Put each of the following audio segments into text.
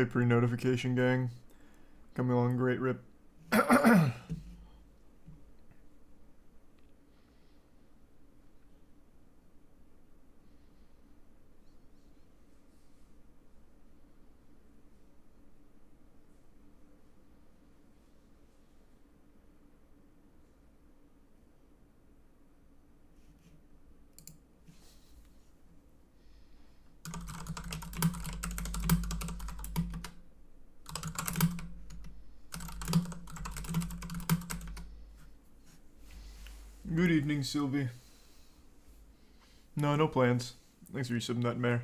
Hey, pre-notification gang. Coming along great, Rip. Good evening, Sylvie. No plans. Thanks for your sub, Nutmare.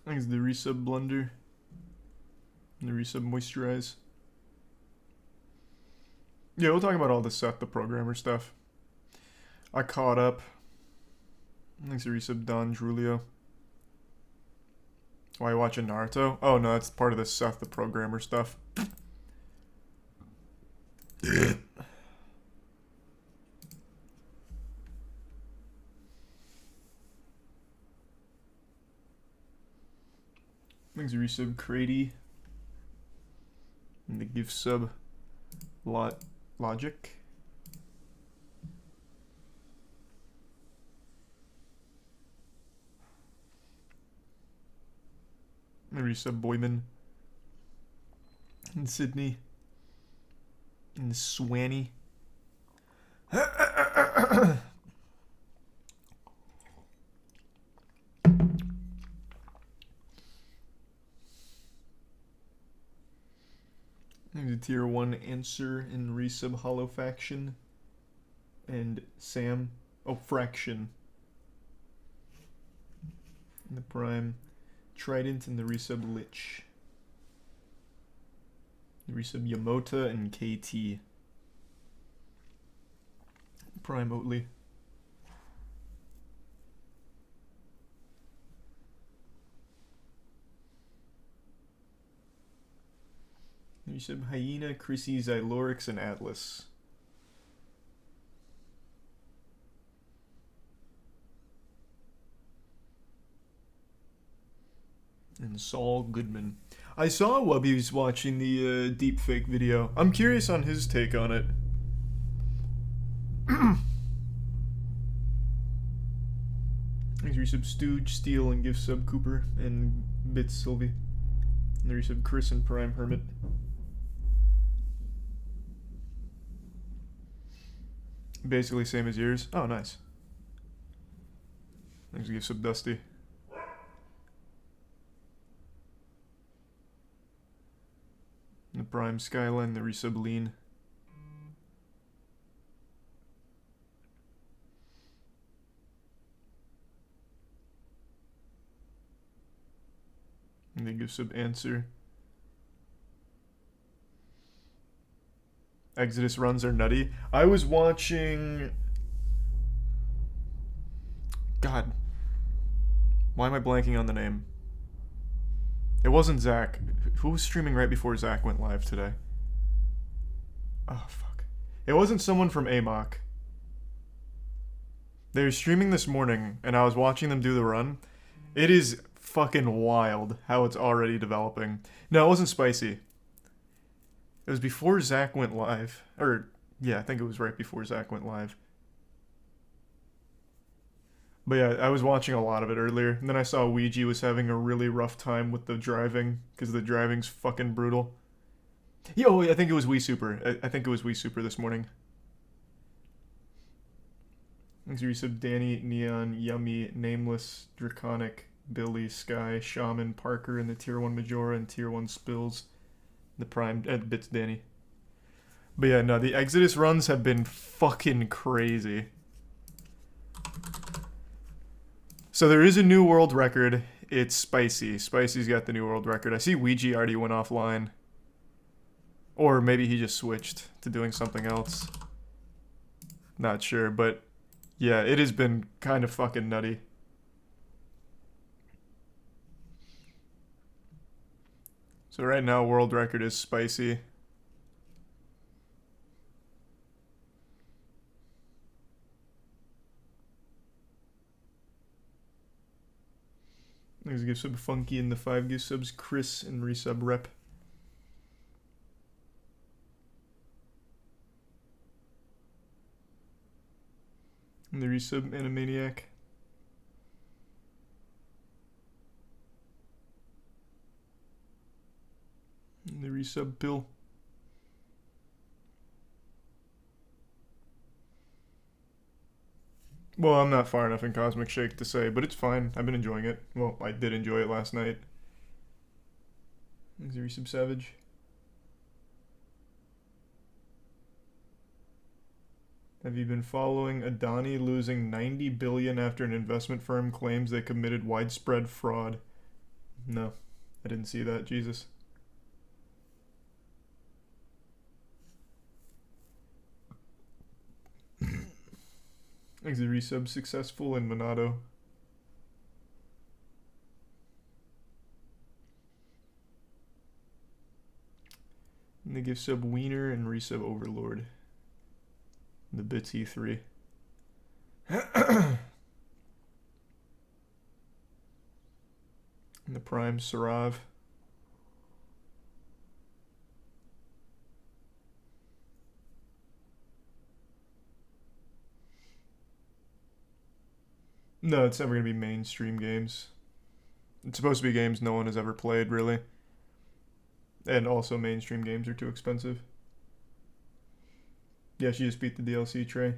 Thanks the resub blunder. And the resub moisturize. Yeah, we'll talk about all the Seth the programmer stuff. I caught up. Thanks for resub Don Julio. Why you watching Naruto? Oh no, that's part of the Seth the programmer stuff. Thanks for resub Crady. And the gift sub Logic. Maybe sub Boyman. And Sydney. And Swanny. Maybe the tier 1 answer in resub Hollow Faction. And Sam. Oh, Fraction. And the Prime. Trident and the resub Lich. The resub Yamota and KT. Prime Oatly. The resub Hyena, Chrissy, Xylorix, and Atlas. And Saul Goodman. I saw Wubby was watching the deepfake video. I'm curious on his take on it. Thanks resub Stooge, Steel, and gift sub Cooper, and Bits Sylvie. And the resub Chris and Prime Hermit. Basically same as yours. Oh, nice. Thanks gift sub Dusty. The Prime Skyline, the resub Lean. And the gift sub Answer. Exodus runs are nutty. I was watching... God. Why am I blanking on the name? It wasn't Zach. Who was streaming right before Zach went live today? Oh, fuck. It wasn't someone from AMOC. They were streaming this morning, and I was watching them do the run. It is fucking wild how it's already developing. No, it wasn't Spicy. It was before Zach went live. Or, yeah, I think it was right before Zach went live. But yeah, I was watching a lot of it earlier, and then I saw Ouija was having a really rough time with the driving, because the driving's fucking brutal. Yo, I think it was Wii Super. I think it was Wii Super this morning. Thanks for resub Danny, Neon, Yummy, Nameless, Draconic, Billy, Sky, Shaman, Parker, and the tier 1 Majora, and tier 1 Spills. The Prime, Bits Danny. But yeah, no, the Exodus runs have been fucking crazy. So there is a new world record. It's Spicy. Spicy's got the new world record. I see Ouija already went offline. Or maybe he just switched to doing something else. Not sure, but yeah, it has been kind of fucking nutty. So right now, world record is Spicy. There's a gift sub Funky and the 5 gift subs Chris and resub Rep. And the resub Animaniac. And the resub Bill. Well, I'm not far enough in Cosmic Shake to say, but it's fine. I've been enjoying it. Well, I did enjoy it last night. There's a resub Savage. Have you been following Adani losing 90 billion after an investment firm claims they committed widespread fraud? No, I didn't see that. Jesus. Is the resub successful in Monado? And they give sub Wiener and resub Overlord. The bits E3. And the Prime Sarav. No, it's never going to be mainstream games. It's supposed to be games no one has ever played, really. And also mainstream games are too expensive. Yeah, she just beat the DLC tray.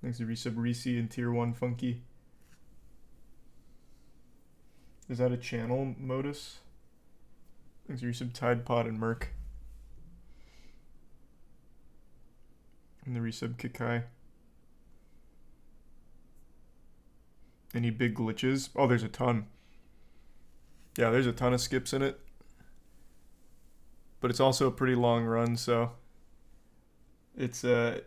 Thanks to resub Reese and Tier 1 Funky. Is that a channel modus? Thanks to resub Tide Pod and Merc. And the resub Kikai. Any big glitches? Oh, there's a ton. Yeah, there's a ton of skips in it. But it's also a pretty long run, so it's a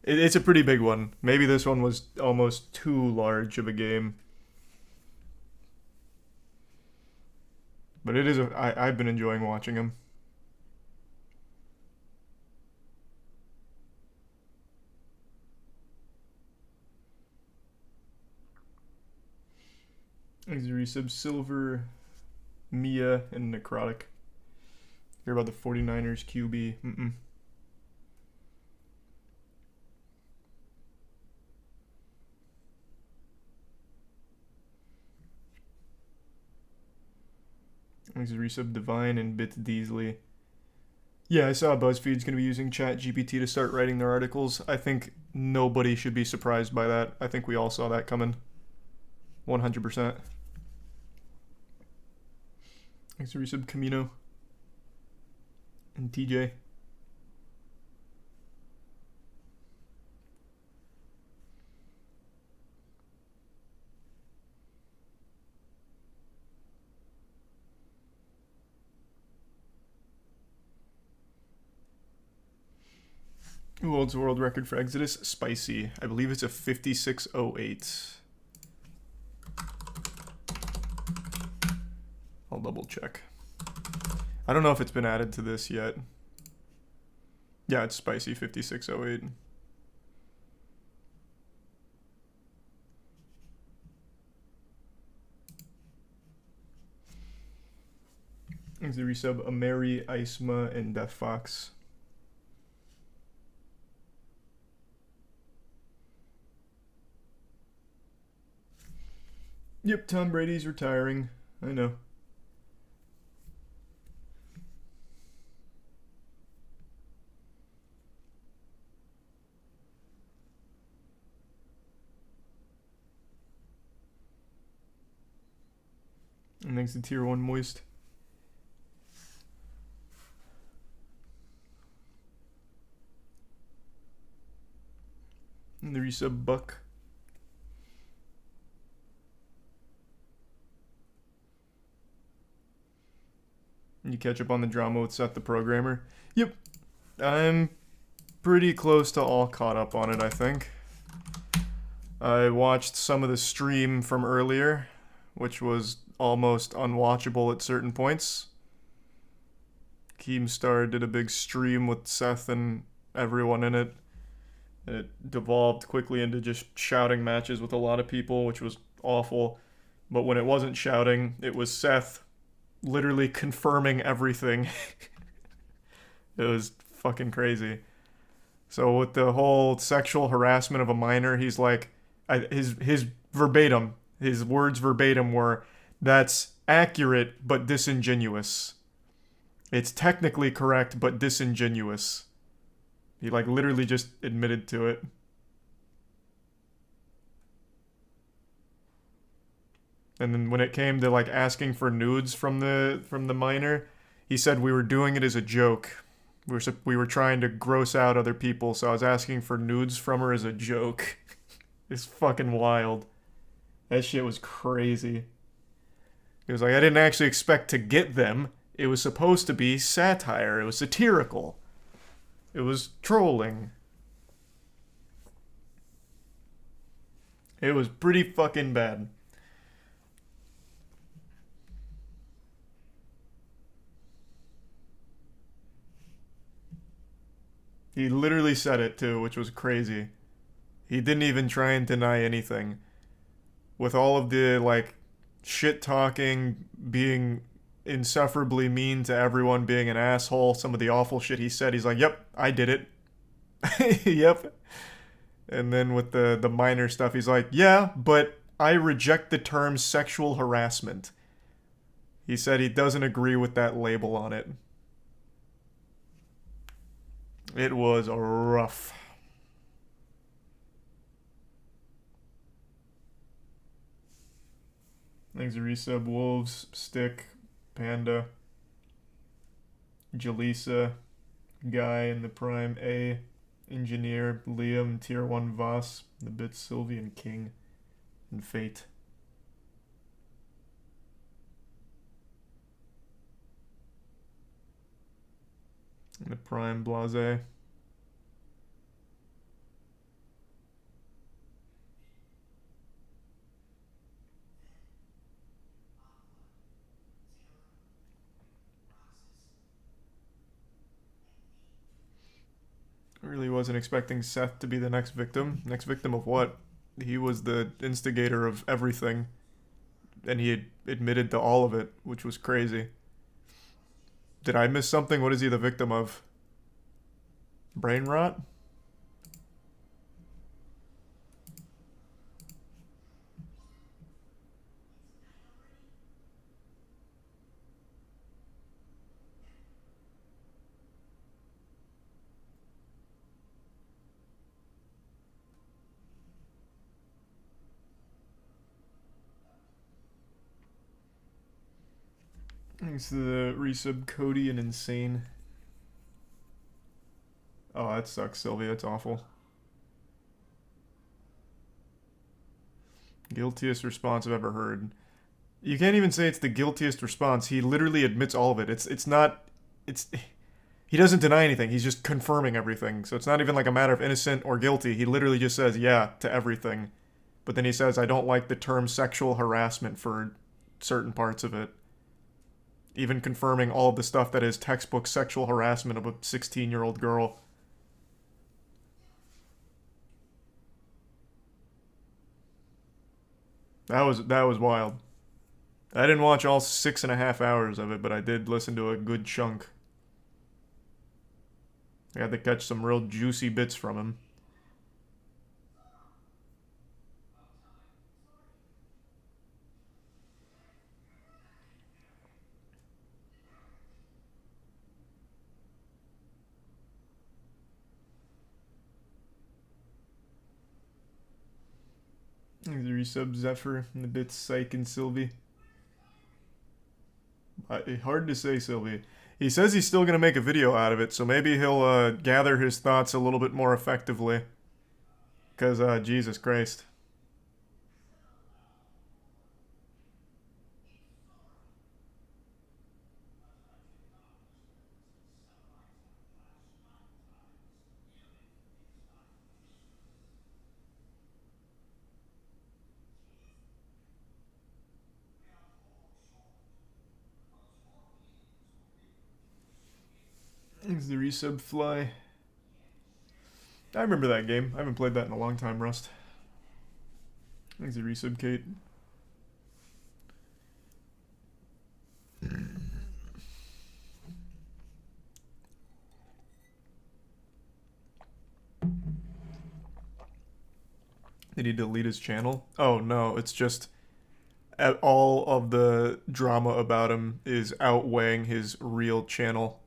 pretty big one. Maybe this one was almost too large of a game. But it is I've been enjoying watching him. Thanks to resub Silver, Mia, and Necrotic. Hear about the 49ers QB. Thanks to resub Divine and Bit Deasley. Yeah, I saw BuzzFeed's going to be using ChatGPT to start writing their articles. I think nobody should be surprised by that. I think we all saw that coming. 100%. Thanks to resub Camino and TJ. Who holds the world record for Exodus? Spicy. I believe it's a 5608. I'll double check. I don't know if it's been added to this yet. Yeah, it's Spicy 5608. Thanks to resub Ameri, Isma, and Death Fox. Yep, Tom Brady's retiring. I know. And thanks to Tier 1 Moist. And the resub Buck. And you catch up on the drama with Seth the Programmer. Yep. I'm pretty close to all caught up on it, I think. I watched some of the stream from earlier, which was almost unwatchable at certain points. Keemstar did a big stream with Seth and everyone in it. It devolved quickly into just shouting matches with a lot of people, which was awful. But when it wasn't shouting, it was Seth literally confirming everything. It was fucking crazy. So with the whole sexual harassment of a minor, he's like, his verbatim, his words verbatim were, "That's accurate but disingenuous. It's technically correct but disingenuous." He like literally just admitted to it. And then when it came to like asking for nudes from the minor, he said we were doing it as a joke. We were trying to gross out other people, so I was asking for nudes from her as a joke. It's fucking wild. That shit was crazy. He was like, I didn't actually expect to get them. It was supposed to be satire. It was satirical. It was trolling. It was pretty fucking bad. He literally said it too, which was crazy. He didn't even try and deny anything. With all of the, like, shit talking, being insufferably mean to everyone, being an asshole, some of the awful shit he said, he's like, yep, I did it. Yep. And then with the minor stuff, he's like, yeah, but I reject the term sexual harassment. He said he doesn't agree with that label on it. It was rough. Thanks to Resub, Wolves, Stick, Panda, Jaleesa, Guy in the Prime, A, Engineer, Liam, Tier 1 Voss, the Bits, Sylvian King, and Fate. And the Prime, Blase. I really wasn't expecting Seth to be the next victim. Next victim of what? He was the instigator of everything. And he had admitted to all of it, which was crazy. Did I miss something? What is he the victim of? Brain rot? Thanks to the resub Cody and Insane. Oh, that sucks, Sylvia. That's awful. Guiltiest response I've ever heard. You can't even say it's the guiltiest response. He literally admits all of it. It's not... It's... He doesn't deny anything. He's just confirming everything. So it's not even like a matter of innocent or guilty. He literally just says, yeah, to everything. But then he says, I don't like the term sexual harassment for certain parts of it. Even confirming all of the stuff that is textbook sexual harassment of a 16-year-old girl. That was wild. I didn't watch all 6.5 hours of it, but I did listen to a good chunk. I had to catch some real juicy bits from him. The resub Zephyr and the bits Psych and Sylvie. Hard to say, Sylvie. He says he's still going to make a video out of it, so maybe he'll gather his thoughts a little bit more effectively. Because, Jesus Christ. Thanks the resub Fly. I remember that game. I haven't played that in a long time, Rust. Thanks the resub Kate. Did he delete his channel? Oh no, it's just all of the drama about him is outweighing his real channel.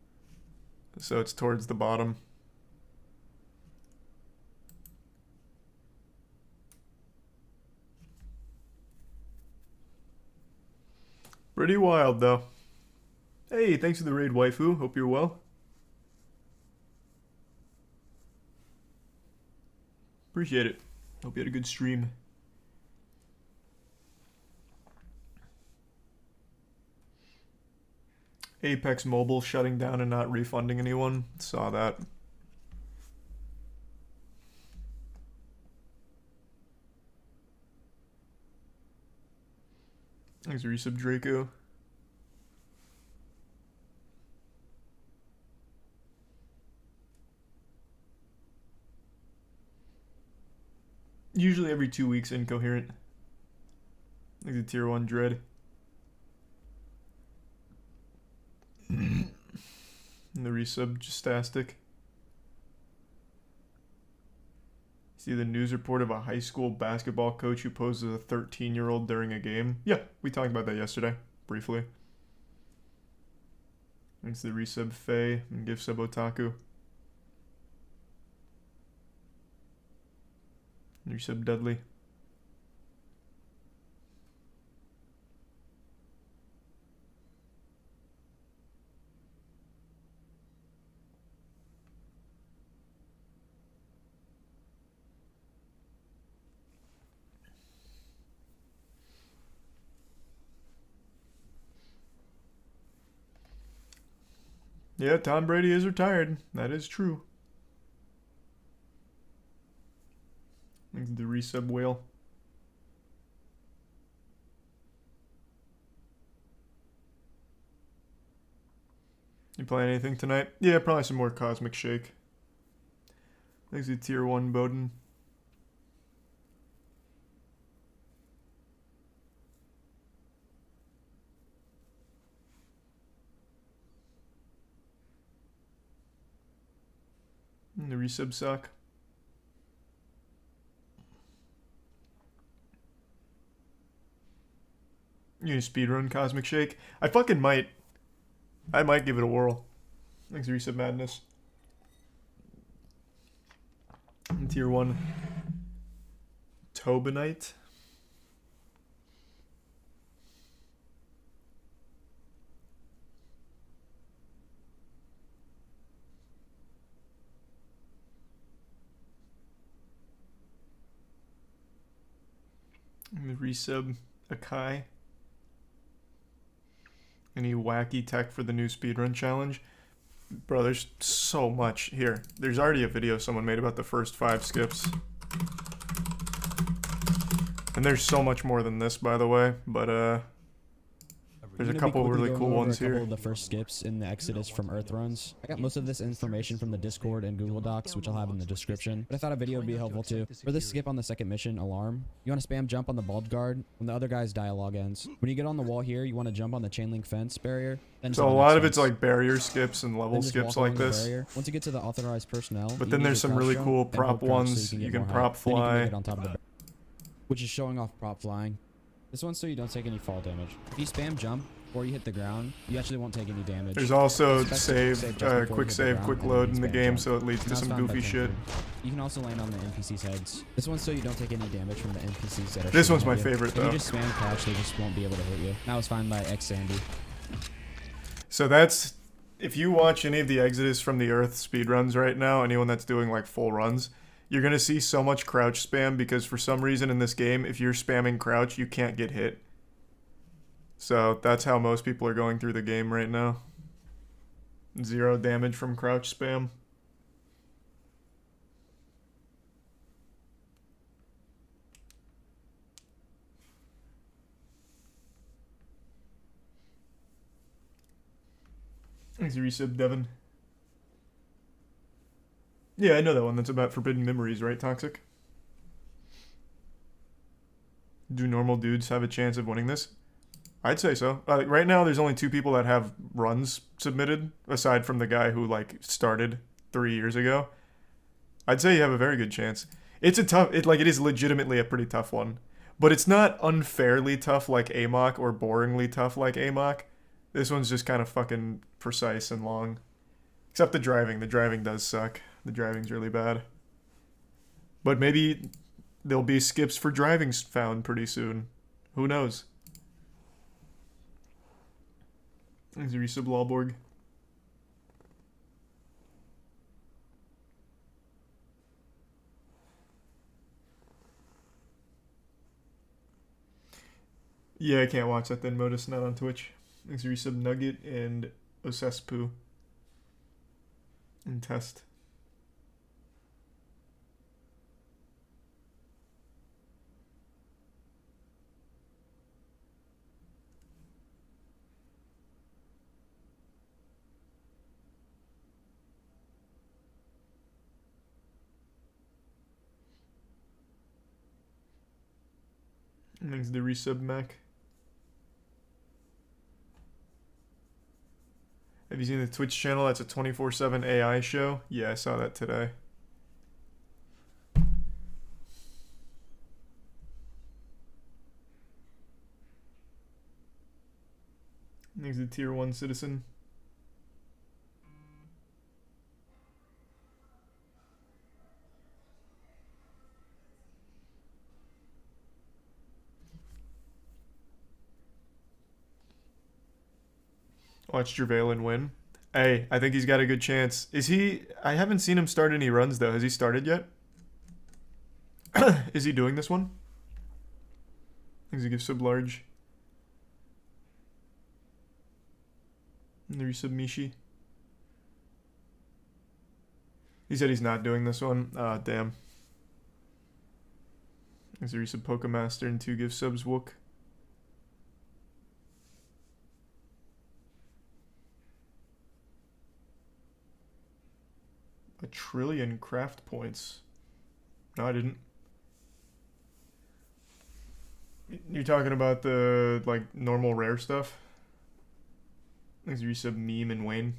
So it's towards the bottom. Pretty wild though. Hey, thanks for the raid, waifu. Hope you're well. Appreciate it. Hope you had a good stream. Apex Mobile shutting down and not refunding anyone. Saw that. Thanks, Resub Draco. Usually every 2 weeks, Incoherent. Like the tier 1 Dread. And the resub Justastic. See the news report of a high school basketball coach who poses a 13-year-old during a game? Yeah, we talked about that yesterday, briefly. Thanks to the resub Faye and gift sub Otaku. Resub Dudley. Yeah, Tom Brady is retired. That is true. Thanks to the resub whale. You playing anything tonight? Yeah, probably some more Cosmic Shake. Thanks to tier 1 Bowden. And the resub suck. You gonna speedrun Cosmic Shake? I fucking might. I might give it a whirl. Thanks, Resub Madness. And tier 1 Tobinite. And the resub Akai. Any wacky tech for the new speedrun challenge? Bro, there's so much here. There's already a video someone made about the first 5 skips. And there's so much more than this, by the way, but there's a couple really cool ones here. A couple of the first skips in the Exodus from Earth runs. I got most of this information from the Discord and Google Docs, which I'll have in the description. But I thought a video would be helpful too. For this skip on the second mission, Alarm, you want to spam jump on the bald guard when the other guy's dialogue ends. When you get on the wall here, you want to jump on the chain link fence barrier. Then so a lot of it's like barrier skips and level skips like this. Once you get to the authorized personnel, but then there's some really cool prop ones. You can prop fly, which is showing off prop flying. This one's so you don't take any fall damage. If you spam jump before you hit the ground, you actually won't take any damage. There's also quick save, quick load in the game, so it leads to some goofy shit. You can also land on the NPCs' heads. This one's so you don't take any damage from the NPCs that are. This one's my favorite though. If you just spam crouch, they just won't be able to hit you. That was fine by X Sandy. So that's, if you watch any of the Exodus from the Earth speedruns right now, anyone that's doing like full runs, you're going to see so much crouch spam because for some reason in this game, if you're spamming crouch, you can't get hit. So that's how most people are going through the game right now. 0 damage from crouch spam. Thanks, resub, Devin. Yeah, I know that one. That's about forbidden memories, right, Toxic? Do normal dudes have a chance of winning this? I'd say so. Right now, there's only 2 people that have runs submitted, aside from the guy who, like, started 3 years ago. I'd say you have a very good chance. It's a tough. It is legitimately a pretty tough one, but it's not unfairly tough like Amok or boringly tough like Amok. This one's just kind of fucking precise and long. Except the driving. The driving does suck. The driving's really bad. But maybe there'll be skips for driving found pretty soon. Who knows? Thanks, Resub Lawborg. Yeah, I can't watch that then, Modus, not on Twitch. Thanks, Resub Nugget and Osespu. And Test. Thanks, the Resub Mac. Have you seen the Twitch channel? That's a 24/7 AI show. Yeah, I saw that today. Thanks, the Tier 1 citizen. Watch JaValen win. Hey, I think he's got a good chance. Is he... I haven't seen him start any runs, though. Has he started yet? Is he doing this one? Thanks, he gives sub large. Resub Mishi. He said he's not doing this one. Ah, damn. Thanks, resub Pokemaster and 2 give subs Wook. A trillion craft points. No, I didn't. You're talking about the, like, normal rare stuff? Thanks, resub Meme and Wayne.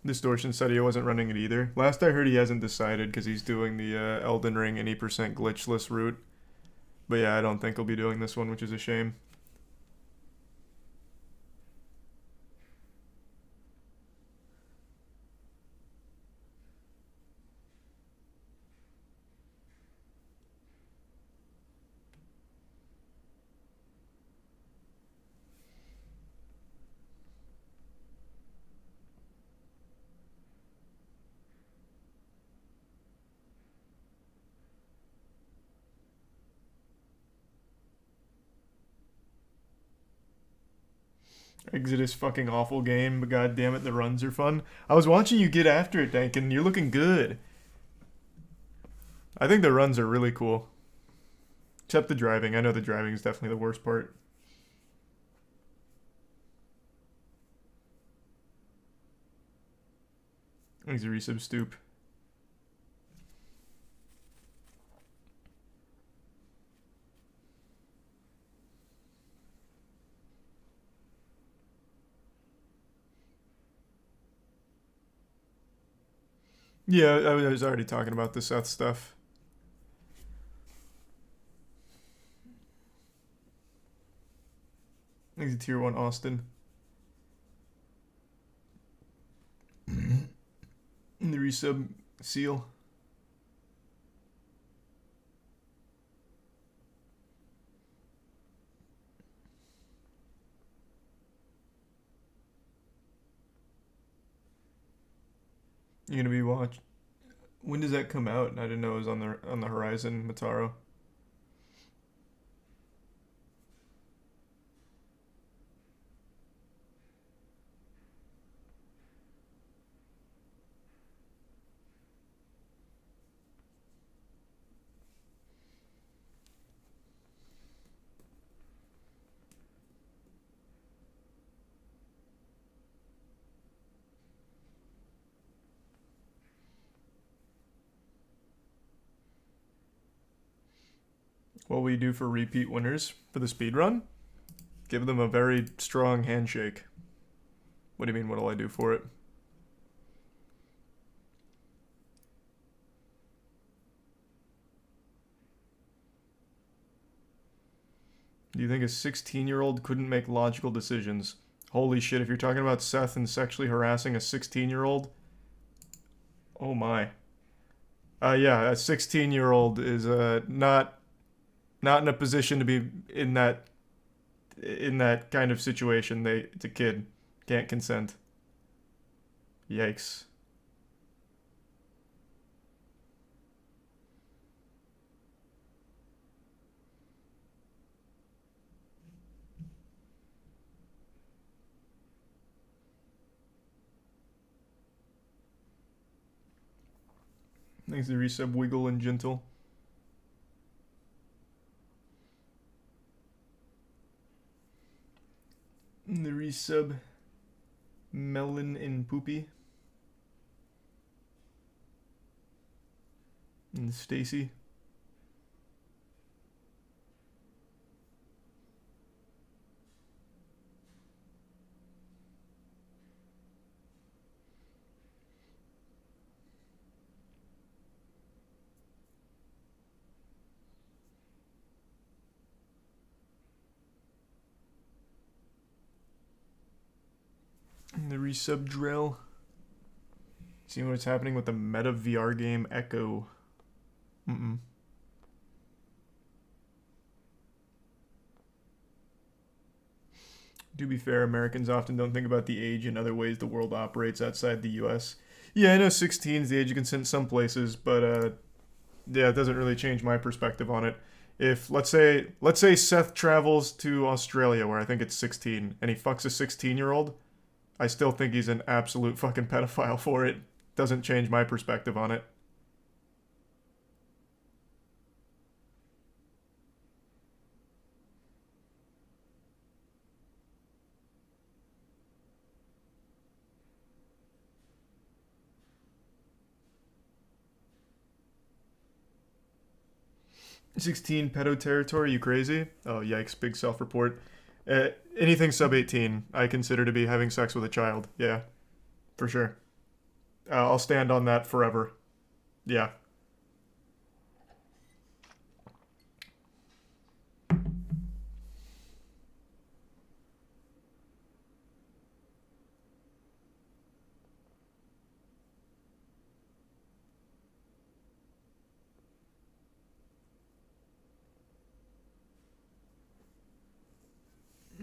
Distortion said he wasn't running it either. Last I heard he hasn't decided because he's doing the Elden Ring any percent glitchless route. But yeah, I don't think he'll be doing this one, which is a shame. Exodus fucking awful game, but god damn it, the runs are fun. I was watching you get after it, Dankin. You're looking good. I think the runs are really cool. Except the driving. I know the driving is definitely the worst part. Thanks, a resub Stoop. Yeah, I was already talking about the Seth stuff. Thanks, a tier 1 Austin. And the resub Seal. You're gonna be watching. When does that come out? I didn't know it was on the horizon, Mataro. What we do for repeat winners for the speed run? Give them a very strong handshake. What do you mean, what'll I do for it? Do you think a 16-year-old couldn't make logical decisions? Holy shit, if you're talking about Seth and sexually harassing a 16-year-old, oh my. Yeah, a 16-year-old is not in a position to be in that kind of situation. It's a kid. Can't consent. Yikes. Thanks to resub Wiggle and Gentle. And the resub Melon and Poopy. And Stacy. And the resub Drill. Seeing what's happening with the meta VR game Echo. To be fair, Americans often don't think about the age and other ways the world operates outside the US. Yeah, I know 16 is the age of consent in some places, but yeah, it doesn't really change my perspective on it. If let's say Seth travels to Australia where I think it's 16 and he fucks a 16-year-old, I still think he's an absolute fucking pedophile for it. Doesn't change my perspective on it. "16 pedo territory, you crazy?" Oh, yikes, big self-report. Anything sub 18, I consider to be having sex with a child. Yeah, for sure. I'll stand on that forever. Yeah.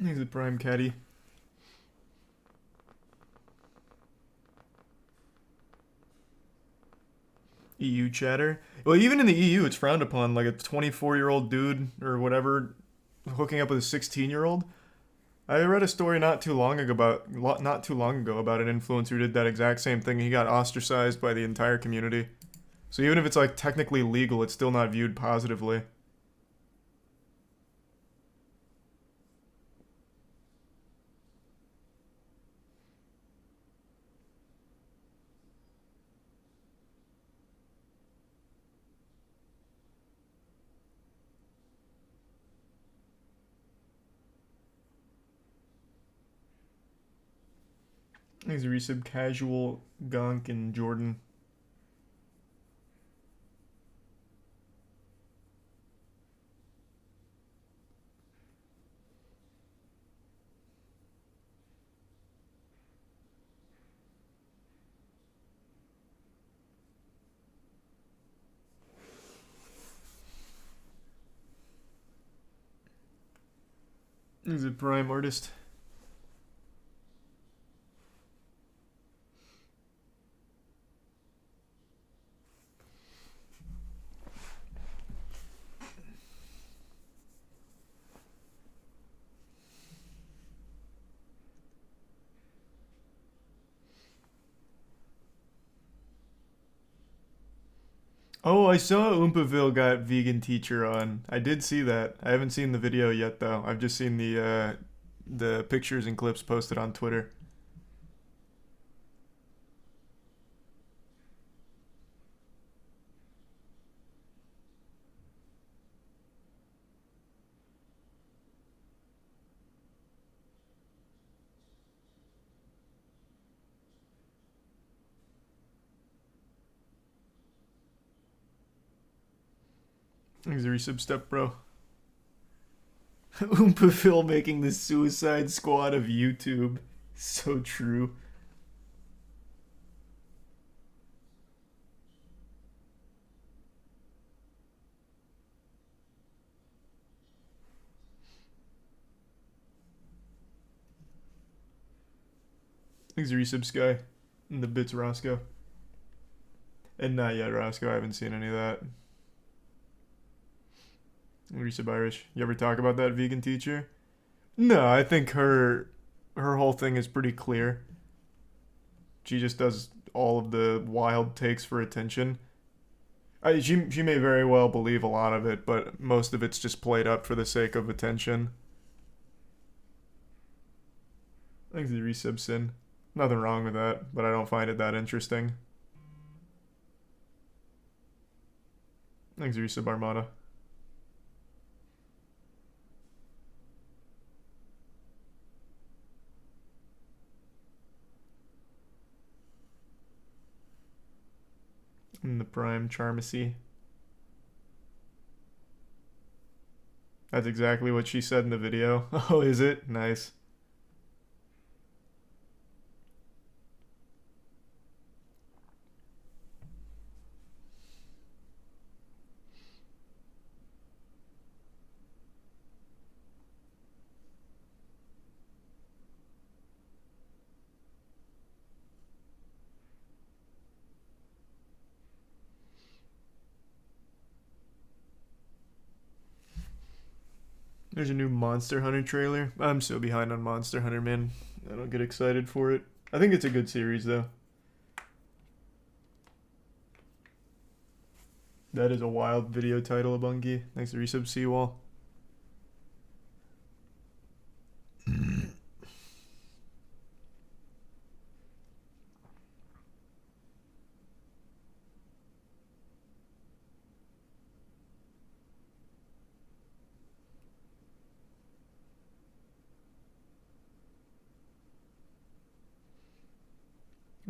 He's a prime caddy. EU chatter. Well, even in the EU, it's frowned upon. Like a 24-year-old dude or whatever hooking up with a 16-year-old. I read a story not too long ago about an influencer who did that exact same thing. He got ostracized by the entire community. So even if it's like technically legal, it's still not viewed positively. He's a resub casual Gonk and Jordan. He's a prime artist. Oh, I saw Oompaville got vegan teacher on. I did see that. I haven't seen the video yet though. I've just seen the pictures and clips posted on Twitter. Thanks for resub step, bro. Oompa Phil making the Suicide Squad of YouTube. So true. Thanks for resub, Sky. And the bits, Roscoe. And not yet, Roscoe. I haven't seen any of that. Resub Irish. You ever talk about that vegan teacher? No, I think her whole thing is pretty clear. She just does all of the wild takes for attention. She may very well believe a lot of it, but most of it's just played up for the sake of attention. Thanks for the resub, Sin. Nothing wrong with that, but I don't find it that interesting. Thanks for resub, Armada. In the Prime Charmacy. That's exactly what she said in the video. Oh, is it? Nice. There's a new Monster Hunter trailer. I'm so behind on Monster Hunter, man. I don't get excited for it. I think it's a good series, though. That is a wild video title, Bungie. Thanks to resub Seawall.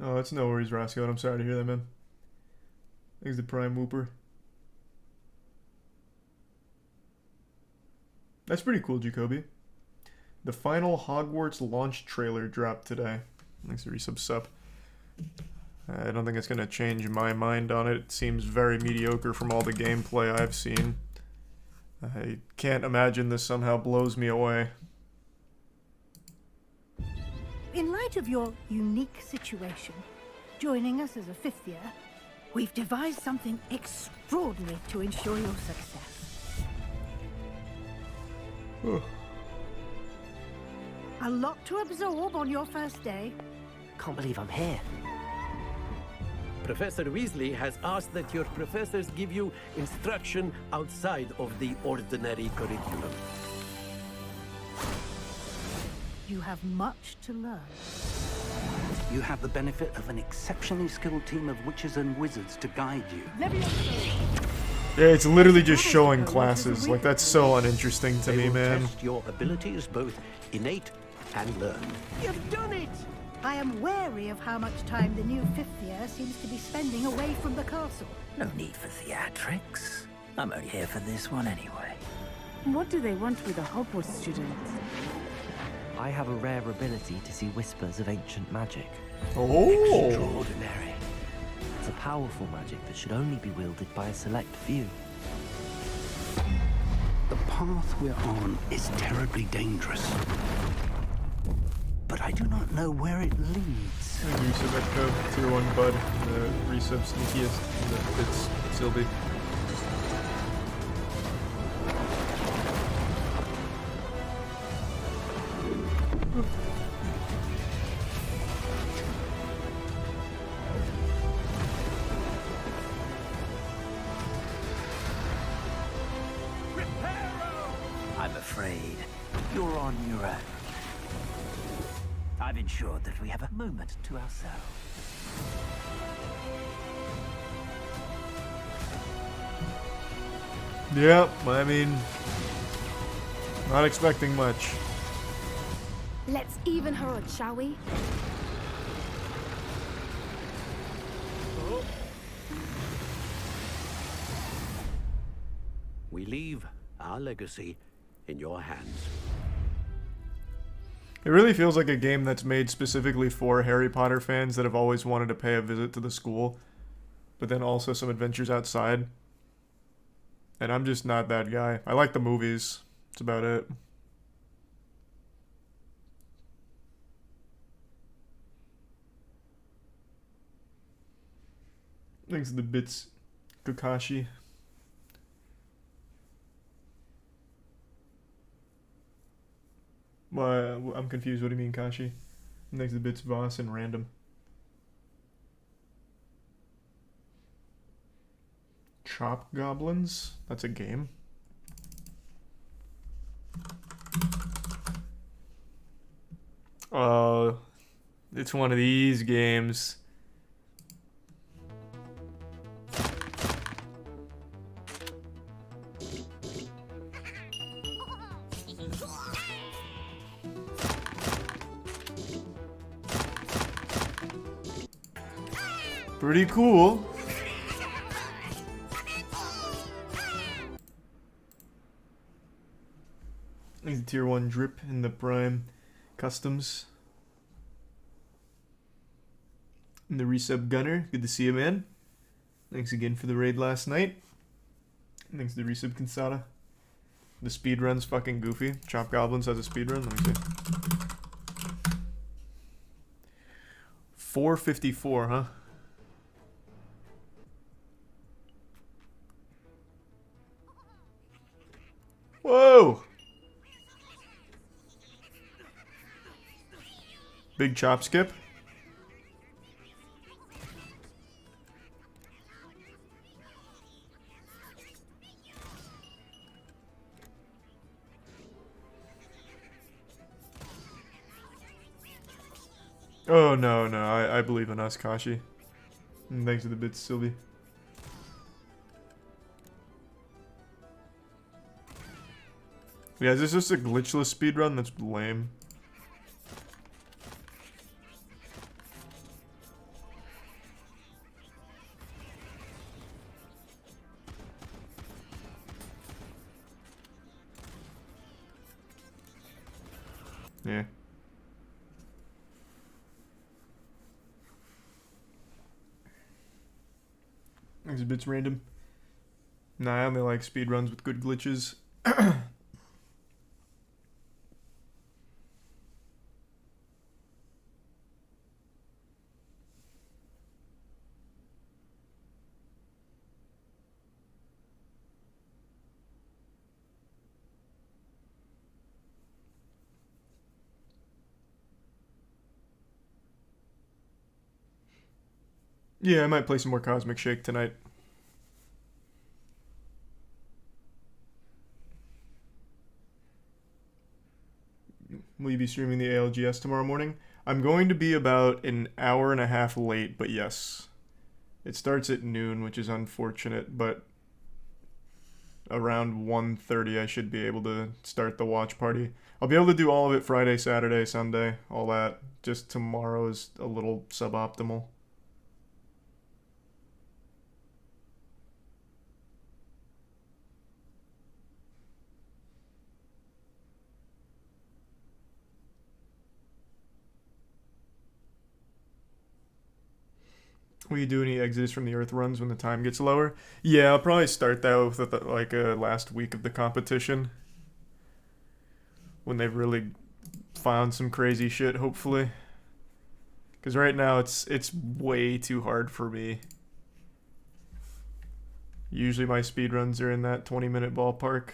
Oh, that's no worries, Roscoe. I'm sorry to hear that, man. Thanks to Prime Whooper. That's pretty cool, Jacoby. The final Hogwarts launch trailer dropped today. Thanks to resub sup. I don't think it's going to change my mind on it. It seems very mediocre from all the gameplay I've seen. I can't imagine this somehow blows me away. In light of your unique situation, joining us as a fifth year, we've devised something extraordinary to ensure your success. A lot to absorb on your first day. Can't believe I'm here. Professor Weasley has asked that your professors give you instruction outside of the ordinary curriculum. You have much to learn. You have the benefit of an exceptionally skilled team of witches and wizards to guide you. Yeah, it's literally just showing classes. Like, that's so uninteresting to me, man. Test your abilities, both innate and learned. You've done it! I am wary of how much time the new fifth year seems to be spending away from the castle. No need for theatrics. I'm only here for this one anyway. What do they want with a Hogwarts student? I have a rare ability to see whispers of ancient magic. Oh! Extraordinary. It's a powerful magic that should only be wielded by a select few. The path we're on is terribly dangerous. But I do not know where it leads. Resub Echo, Tier 1 Bud, the resub sneakiest, it's Sylvie. I'm afraid you're on your own. I've ensured that we have a moment to ourselves. Yeah, I mean, not expecting much. Let's even her out, shall we? we leave our legacy in your hands. It really feels like a game that's made specifically for Harry Potter fans that have always wanted to pay a visit to the school, but then also some adventures outside. And I'm just not that guy. I like the movies. That's about it. Thanks to the bits, Kakashi. Well, I'm confused. What do you mean, Kashi? Thanks to the bits, Voss, and Random. Chop Goblins? That's a game? It's one of these games. Pretty cool. He's a tier 1 drip in the Prime Customs. And the resub Gunner. Good to see you, man. Thanks again for the raid last night. Thanks to the resub Kinsada. The speedrun's fucking goofy. Chop Goblins has a speedrun. Let me see. 454, huh? Whoa! Big chop skip. Oh no, I believe in us, Kashi. And thanks for the bits, Sylvie. Yeah, is this just a glitchless speedrun? That's lame. Yeah. Thanks a bit's random. Nah, I only like speedruns with good glitches. Yeah, I might play some more Cosmic Shake tonight. Will you be streaming the ALGS tomorrow morning? I'm going to be about an hour and a half late, but yes. It starts at noon, which is unfortunate, but around 1:30 I should be able to start the watch party. I'll be able to do all of it Friday, Saturday, Sunday, all that. Just tomorrow is a little suboptimal. Will you do any Exodus from the Earth runs when the time gets lower? Yeah, I'll probably start that with like a last week of the competition. When they've really found some crazy shit, hopefully. Because right now it's way too hard for me. Usually my speedruns are in that 20-minute ballpark.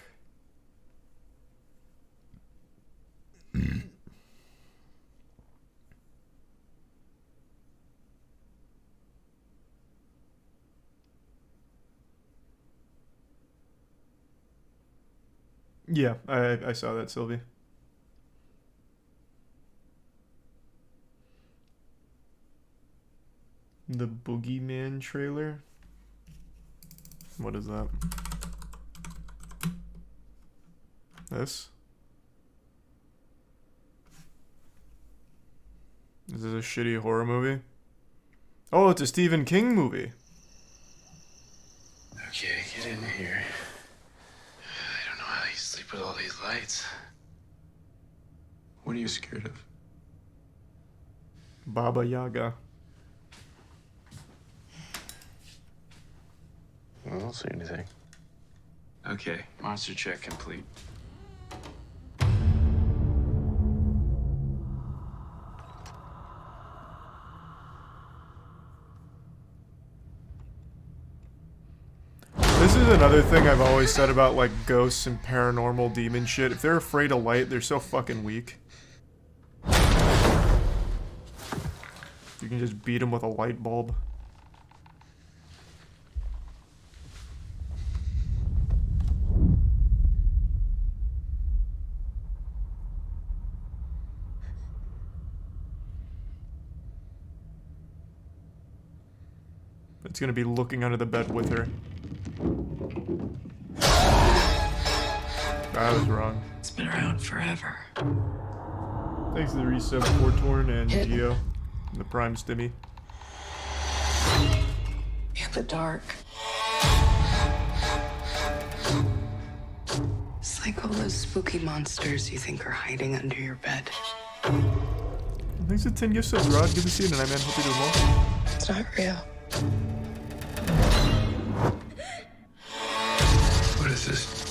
Yeah, I saw that, Sylvie. The Boogeyman trailer? What is that? This? Is this a shitty horror movie? Oh, it's a Stephen King movie. Okay, get in here. lights. What are you scared of? Baba Yaga. I don't see anything. Okay, monster check complete. This is another thing I've always said about like ghosts and paranormal demon shit. If they're afraid of light, they're so fucking weak. You can just beat them with a light bulb. It's gonna be looking under the bed with her. I was wrong. It's been around forever. Thanks to the resub Fortorn and Geo. And the Prime Stimmy. In the dark. It's like all those spooky monsters you think are hiding under your bed. Thanks to 10 gifts, Rod. Good to see you tonight, man. Hope you're doing well. It's not real. What is this?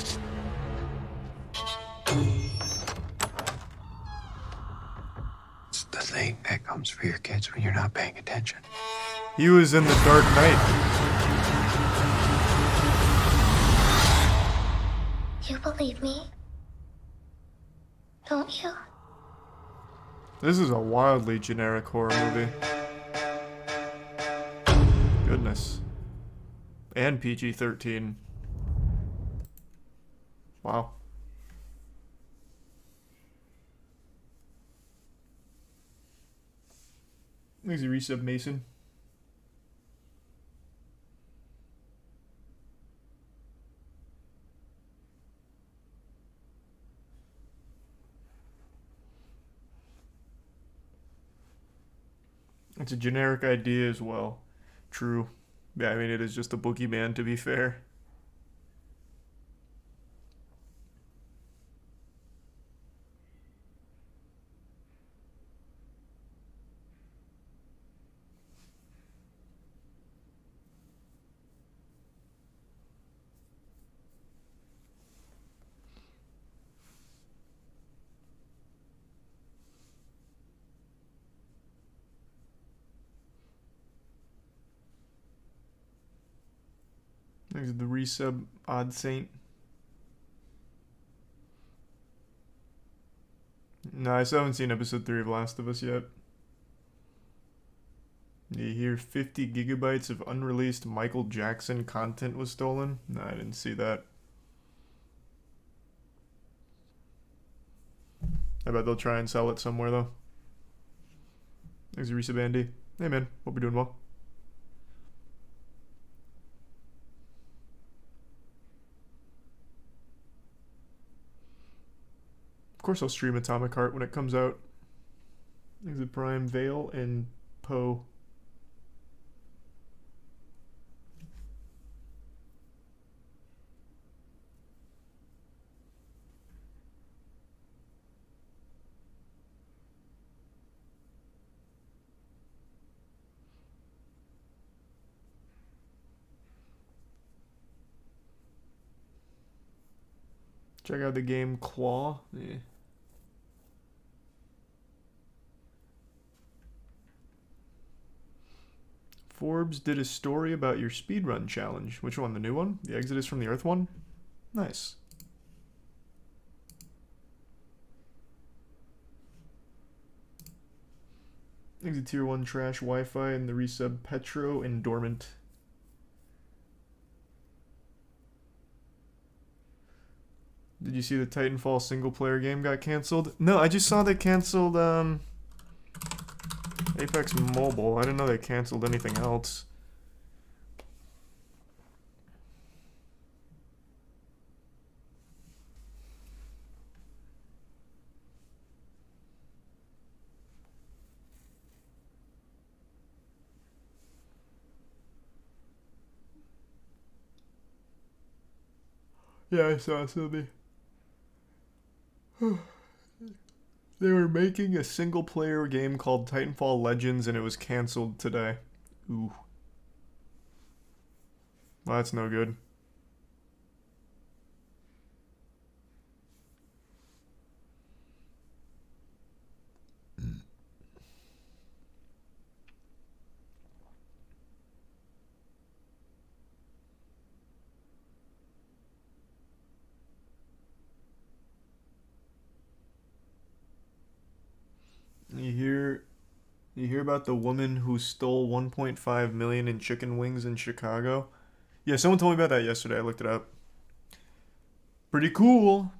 It's the thing that comes for your kids when you're not paying attention. He was in the Dark Knight. You believe me? Don't you? This is a wildly generic horror movie. Goodness. And PG-13. Wow. Thanks, resub Mason. It's a generic idea as well. True. Yeah, I mean, it is just a boogeyman, to be fair. Thanks to the resub Odd Saint. No, I still haven't seen episode 3 of Last of Us yet. You hear 50 gigabytes of unreleased Michael Jackson content was stolen? No, I didn't see that. I bet they'll try and sell it somewhere though. Thanks to resub Andy. Hey man, hope you're doing well. Of course I'll stream Atomic Heart when it comes out. There's a Prime Veil and Poe. Check out the game Claw. Yeah. Forbes did a story about your speedrun challenge. Which one? The new one? The Exodus from the Earth one? Nice. Exit Tier 1 Trash Wi-Fi and the resub Petro and Dormant. Did you see the Titanfall single-player game got canceled? No, I just saw they canceled Apex Mobile. I didn't know they canceled anything else. Yeah, I saw Sylvie. They were making a single-player game called Titanfall Legends, and it was canceled today. Ooh. Well, that's no good. You hear about the woman who stole 1.5 million in chicken wings in Chicago? Yeah, someone told me about that yesterday. I looked it up. Pretty cool.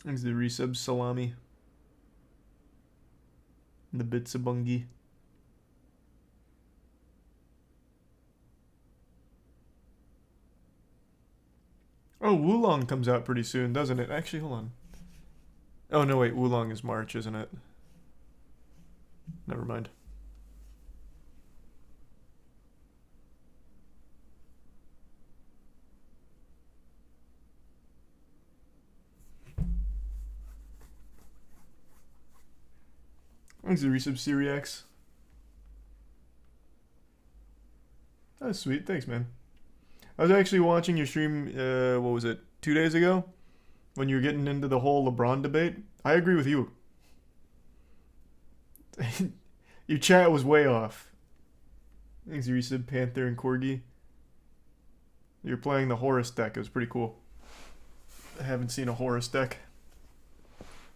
Thanks the resub salami. And the bits of bungie. Oh, Wulong comes out pretty soon, doesn't it? Actually, hold on. Oh, no, wait. Wulong is March, isn't it? Never mind. Thanks the resub Siriax. That's sweet. Thanks, man. I was actually watching your stream, what was it, 2 days ago? When you were getting into the whole LeBron debate. I agree with you. Your chat was way off. Thanks, resub Panther and Corgi. You're playing the Horus deck. It was pretty cool. I haven't seen a Horus deck.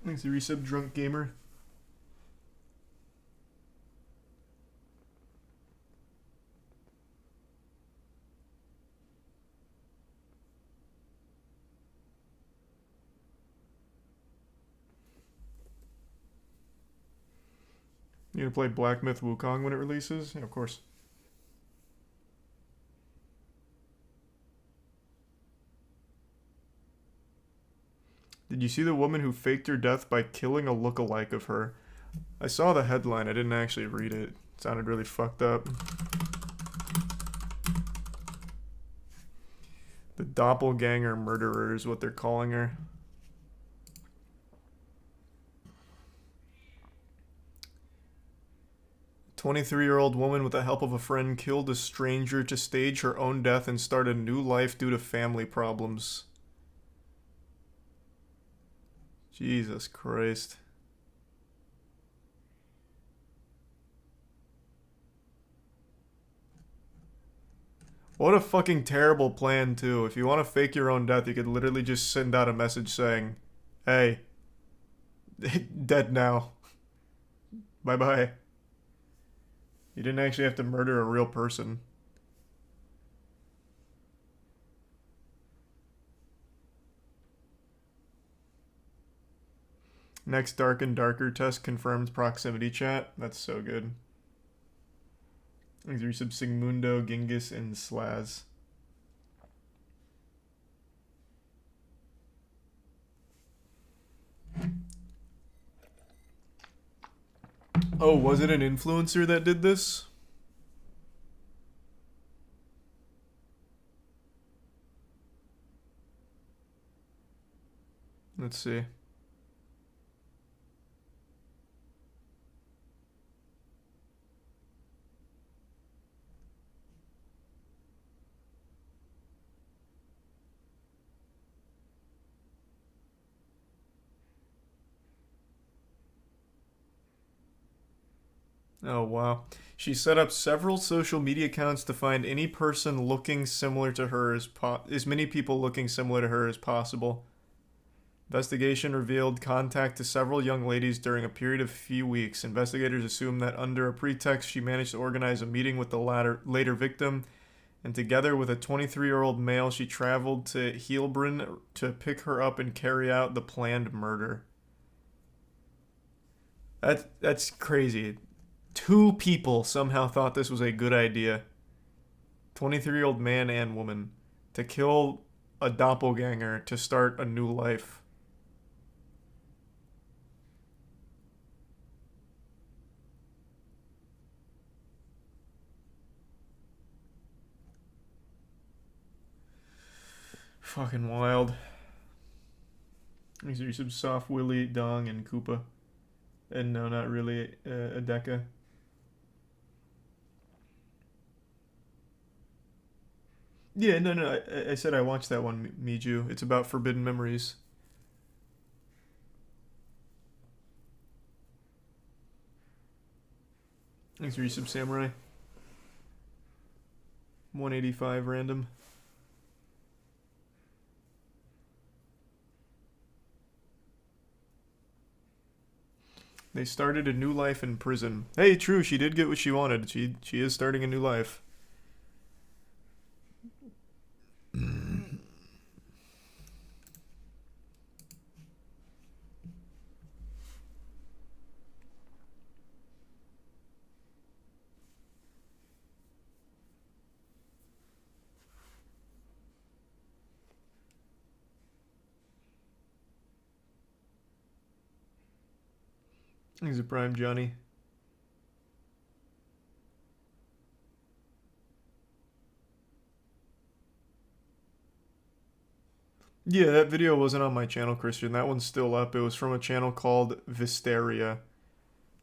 Thanks, resub Drunk Gamer. You gonna play Black Myth Wukong when it releases? Yeah, of course. Did you see the woman who faked her death by killing a look-alike of her? I saw the headline. I didn't actually read it. It sounded really fucked up. The doppelganger murderer is what they're calling her. 23-year-old woman with the help of a friend killed a stranger to stage her own death and start a new life due to family problems. Jesus Christ. What a fucking terrible plan, too. If you want to fake your own death, you could literally just send out a message saying, hey, dead now. Bye-bye. You didn't actually have to murder a real person. Next Dark and Darker test confirms proximity chat. That's so good. Thanks, resub Sigmundo, Genghis, and Slaz. Oh, was it an influencer that did this? Let's see. Oh, wow. She set up several social media accounts to find any person looking similar to her as many people looking similar to her as possible. Investigation revealed contact to several young ladies during a period of few weeks. Investigators assume that under a pretext, she managed to organize a meeting with the later victim, and together with a 23-year-old male, she traveled to Heilbronn to pick her up and carry out the planned murder. That's crazy. 2 people somehow thought this was a good idea. 23-year-old man and woman. To kill a doppelganger to start a new life. Fucking wild. These are some soft Willy, Dong, and Koopa. And no, not really a Deca. Yeah, no. I said I watched that one, Miju. It's about forbidden memories. Thanks for Resub Samurai. 185 random. They started a new life in prison. Hey, true, she did get what she wanted. She is starting a new life. He's a prime Johnny. Yeah, that video wasn't on my channel, Christian. That one's still up. It was from a channel called Visteria.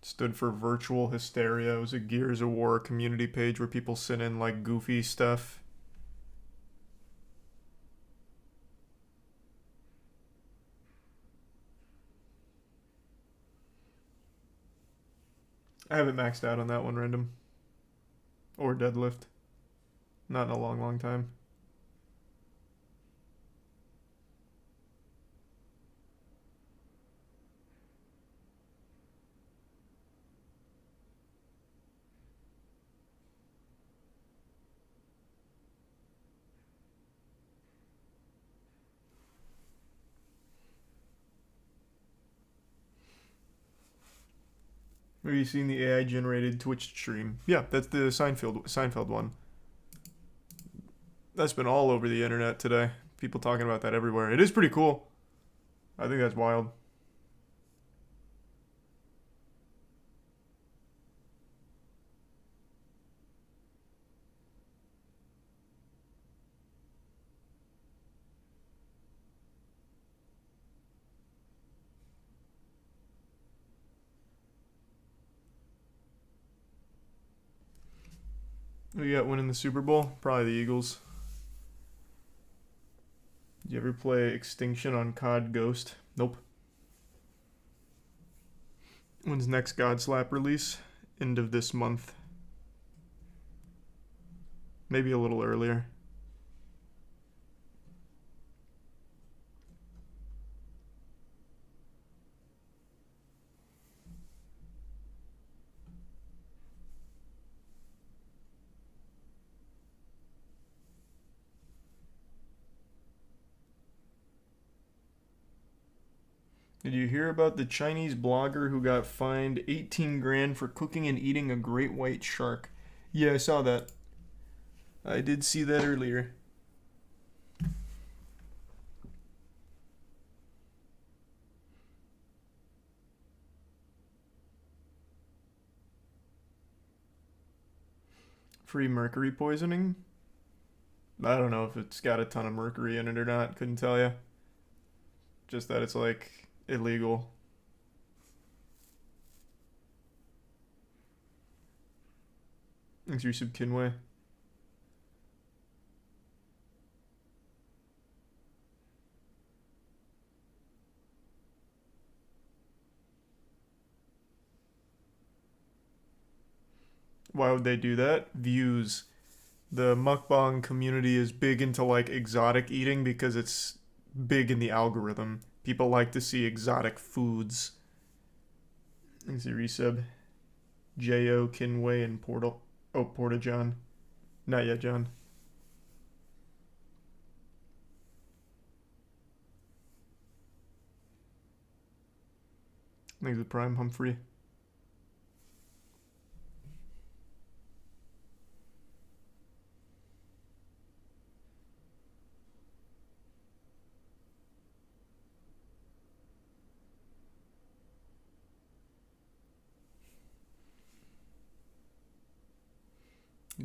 It stood for Virtual Hysteria. It was a Gears of War community page where people sent in like goofy stuff. I haven't maxed out on that one, random. Or deadlift. Not in a long, long time. Have you seen the AI generated Twitch stream? Yeah, that's the Seinfeld one. That's been all over the internet today. People talking about that everywhere. It is pretty cool. I think that's wild. We got winning the Super Bowl? Probably the Eagles. Did you ever play Extinction on COD Ghost? Nope. When's next God Slap release? End of this month. Maybe a little earlier. Did you hear about the Chinese blogger who got fined 18 grand for cooking and eating a great white shark? Yeah, I saw that. I did see that earlier. Free mercury poisoning? I don't know if it's got a ton of mercury in it or not. Couldn't tell you. Just that it's like illegal. Thanks for your sub, Kinway. Why would they do that? Views. The mukbang community is big into like exotic eating because it's big in the algorithm. People like to see exotic foods. Thanks for resub. J.O. Kinway and Portal. Oh, Porta John. Not yet, John. Thanks for Prime Humphrey.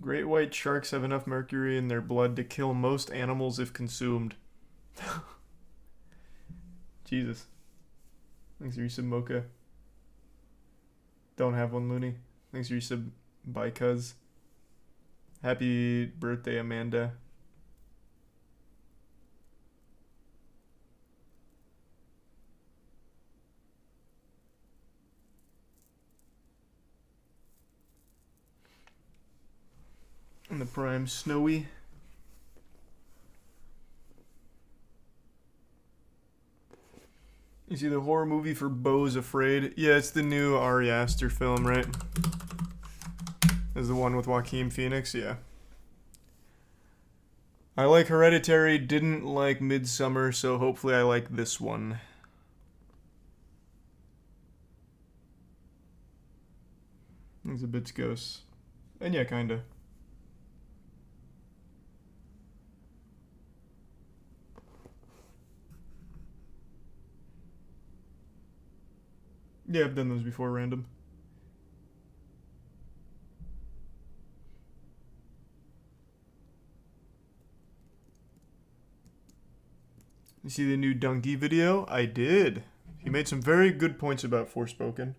Great white sharks have enough mercury in their blood to kill most animals if consumed. Jesus. Thanks for your sub, Mocha. Don't have one, Looney. Thanks for your sub, bye, cuz. Happy birthday, Amanda. And the prime Snowy. You see the horror movie for Beau's Afraid? Yeah, it's the new Ari Aster film, right? Is the one with Joaquin Phoenix? Yeah. I like Hereditary, didn't like Midsummer, so hopefully I like this one. It's a bit ghosts. And yeah, kinda. Yeah, I've done those before, random. You see the new Donkey video? I did. He made some very good points about Forspoken.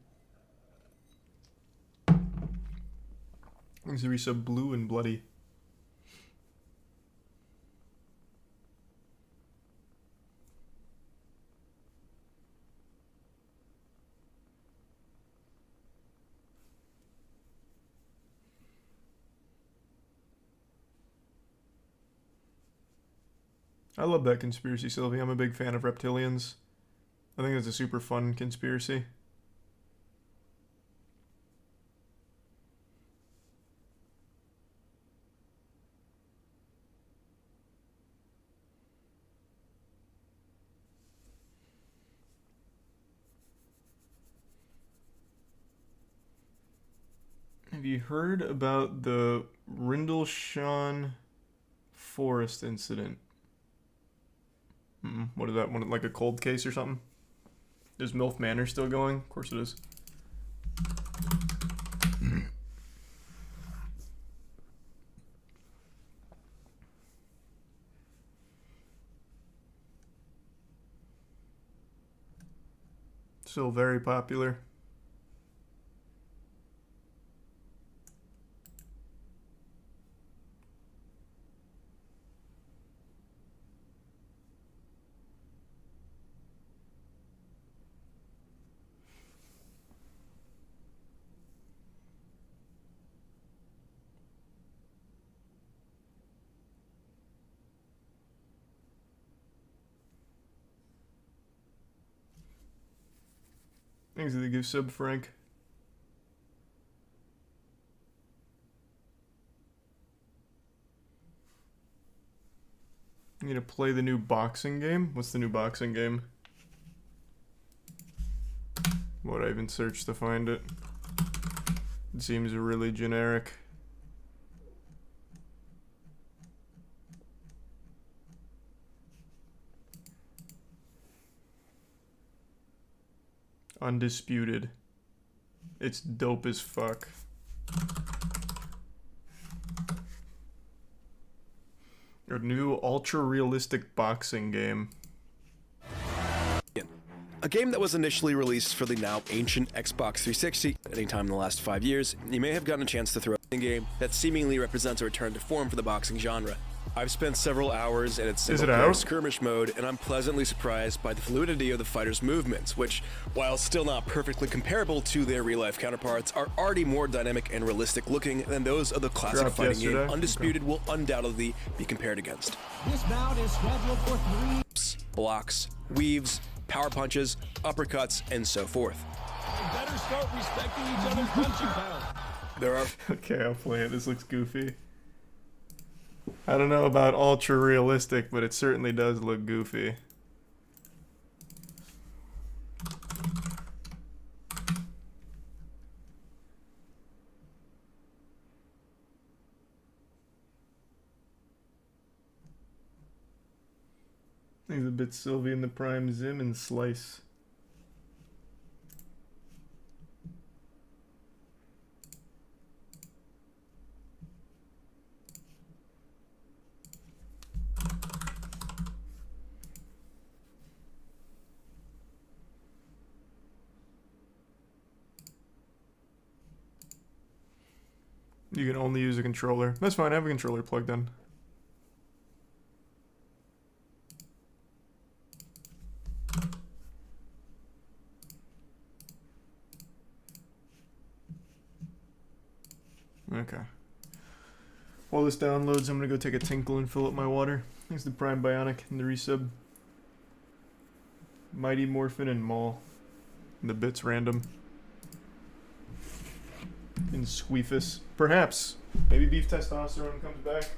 Thanks to resub Blue and Bloody. I love that conspiracy, Sylvie. I'm a big fan of reptilians. I think it's a super fun conspiracy. Have you heard about the Rindlesham Forest incident? What is that one? Like a cold case or something? Is MILF Manor still going? Of course it is. Still very popular. Thanks for the gift sub, Frank. I'm gonna play the new boxing game. What's the new boxing game? Would I even search to find it? It seems really generic. Undisputed. It's dope as fuck. A new ultra-realistic boxing game. A game that was initially released for the now ancient Xbox 360 at any time in the last 5 years, you may have gotten a chance to throw a game that seemingly represents a return to form for the boxing genre. I've spent several hours in its single-player skirmish mode, and I'm pleasantly surprised by the fluidity of the fighters' movements, which, while still not perfectly comparable to their real-life counterparts, are already more dynamic and realistic-looking than those of the classic fighting game Undisputed will undoubtedly be compared against. This bout is scheduled for 3 blocks, weaves, power punches, uppercuts, and so forth. You better start respecting each other's punching power. There are... Okay, I'll play it. This looks goofy. I don't know about ultra realistic, but it certainly does look goofy. He's a bit Sylvie in the Prime Zim and Slice. You can only use a controller. That's fine, I have a controller plugged in. Okay. While this downloads, I'm gonna go take a tinkle and fill up my water. Thanks to Prime Bionic and the resub. Mighty Morphin and Maul. And the bits random. And Squeefus. Perhaps. Maybe Beef Testosterone comes back.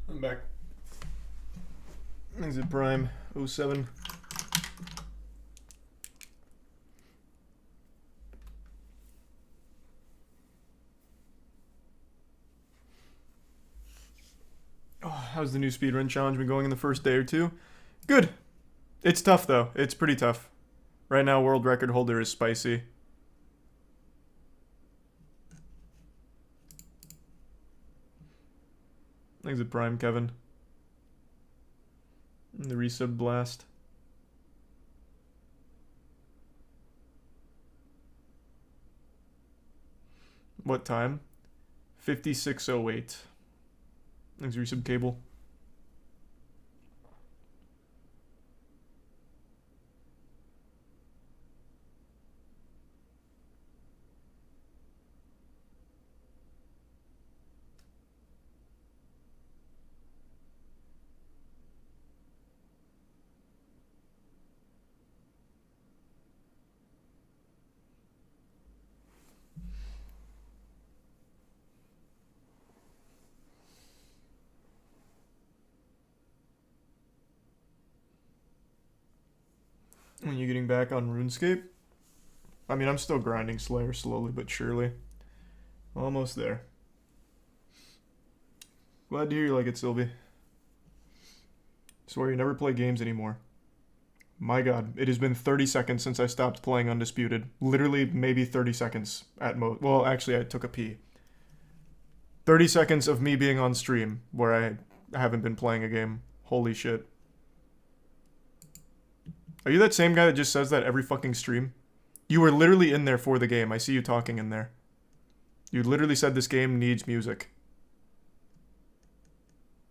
I'm back. Is it Prime 07? Oh, how's the new speedrun challenge been going in the first day or two? Good. It's tough though. It's pretty tough. Right now, world record holder is Spicy. Thanks at Prime, Kevin. And the resub blast. What time? 56:08. Thanks, resub cable. When you getting back on RuneScape? I mean, I'm still grinding Slayer slowly but surely. Almost there. Glad to hear you like it, Sylvie. Swear you never play games anymore. My god, it has been 30 seconds since I stopped playing Undisputed. Literally, maybe 30 seconds at most. Well, actually, I took a pee. 30 seconds of me being on stream where I haven't been playing a game. Holy shit. Are you that same guy that just says that every fucking stream? You were literally in there for the game. I see you talking in there. You literally said this game needs music.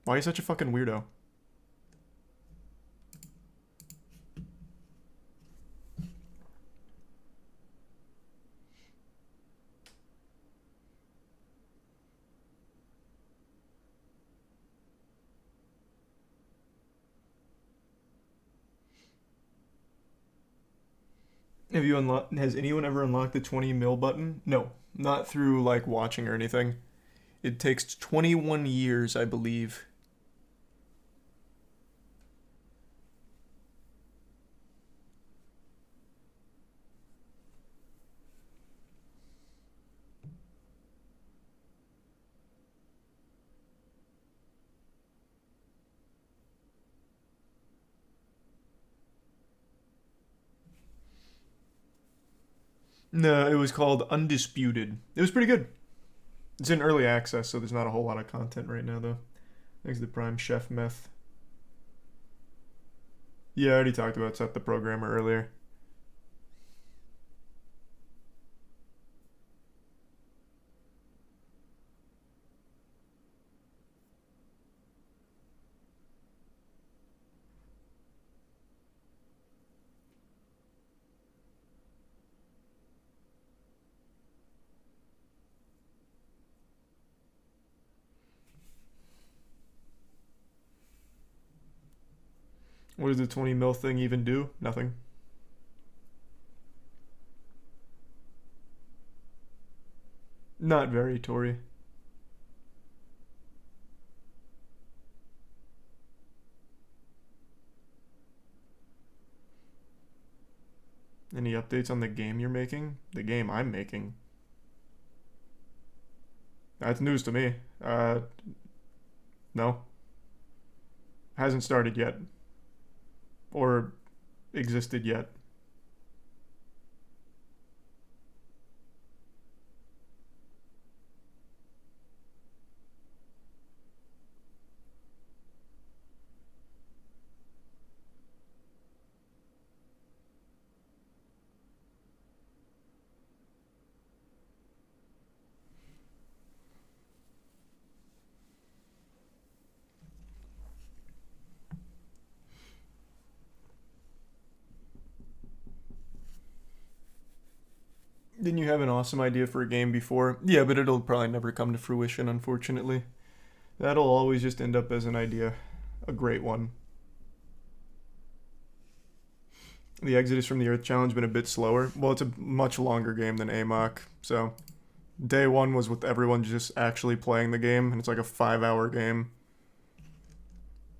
Why are you such a fucking weirdo? Have you has anyone ever unlocked the 20 mil button? No, not through like watching or anything. It takes 21 years, I believe. No, it was called Undisputed. It was pretty good. It's in early access, so there's not a whole lot of content right now, though. Thanks to the Prime Chef Meth. Yeah, I already talked about Set the Programmer earlier. What does the 20 mil thing even do? Nothing. Not very, Tori. Any updates on the game you're making? The game I'm making. That's news to me. No. Hasn't started yet. Or existed yet. Didn't you have an awesome idea for a game before? Yeah, but it'll probably never come to fruition, unfortunately. That'll always just end up as an idea. A great one. The Exodus from the Earth challenge been a bit slower. Well, it's a much longer game than AMOC, so day one was with everyone just actually playing the game, and it's like a 5-hour game.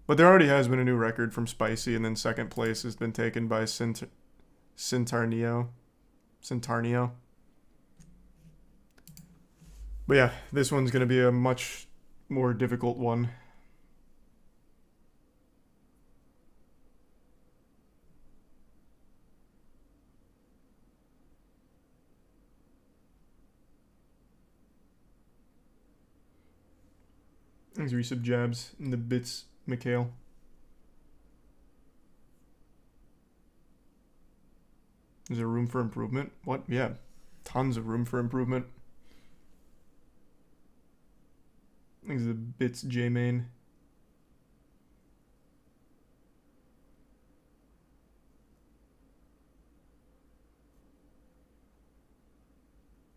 But there already has been a new record from Spicy, and then second place has been taken by Cintarnio. But yeah, this one's going to be a much more difficult one. Thanks, resub jabs in the bits, Mikhail. Is there room for improvement? What? Yeah, tons of room for improvement. Thanks, the bits, J-Main.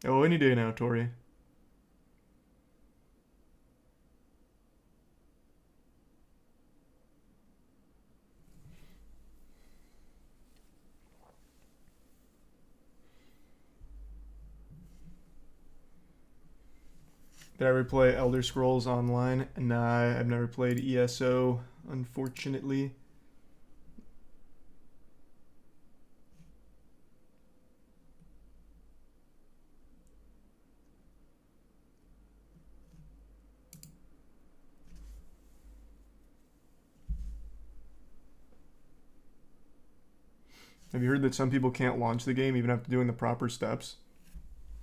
Oh, any day now, Tori. Did I ever play Elder Scrolls Online? Nah, I've never played ESO, unfortunately. Have you heard that some people can't launch the game even after doing the proper steps?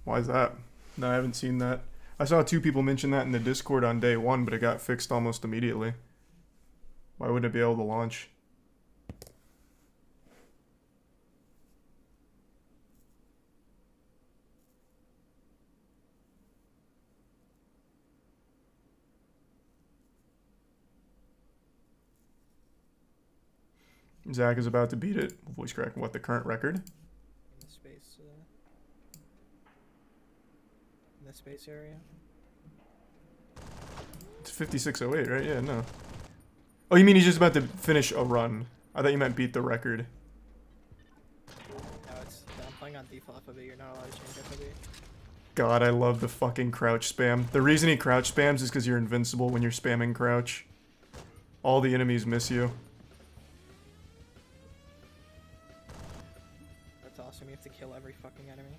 Why is that? No, I haven't seen that. I saw 2 people mention that in the Discord on day 1, but it got fixed almost immediately. Why wouldn't it be able to launch? Zach is about to beat it. Voice crack. What, the current record? In the space area. It's 5608, right? Yeah, no. Oh, you mean he's just about to finish a run? I thought you meant beat the record. No, I'm playing on default FOV. You're not allowed to change FOV. God, I love the fucking crouch spam. The reason he crouch spams is because you're invincible when you're spamming crouch. All the enemies miss you. That's awesome. You have to kill every fucking enemy.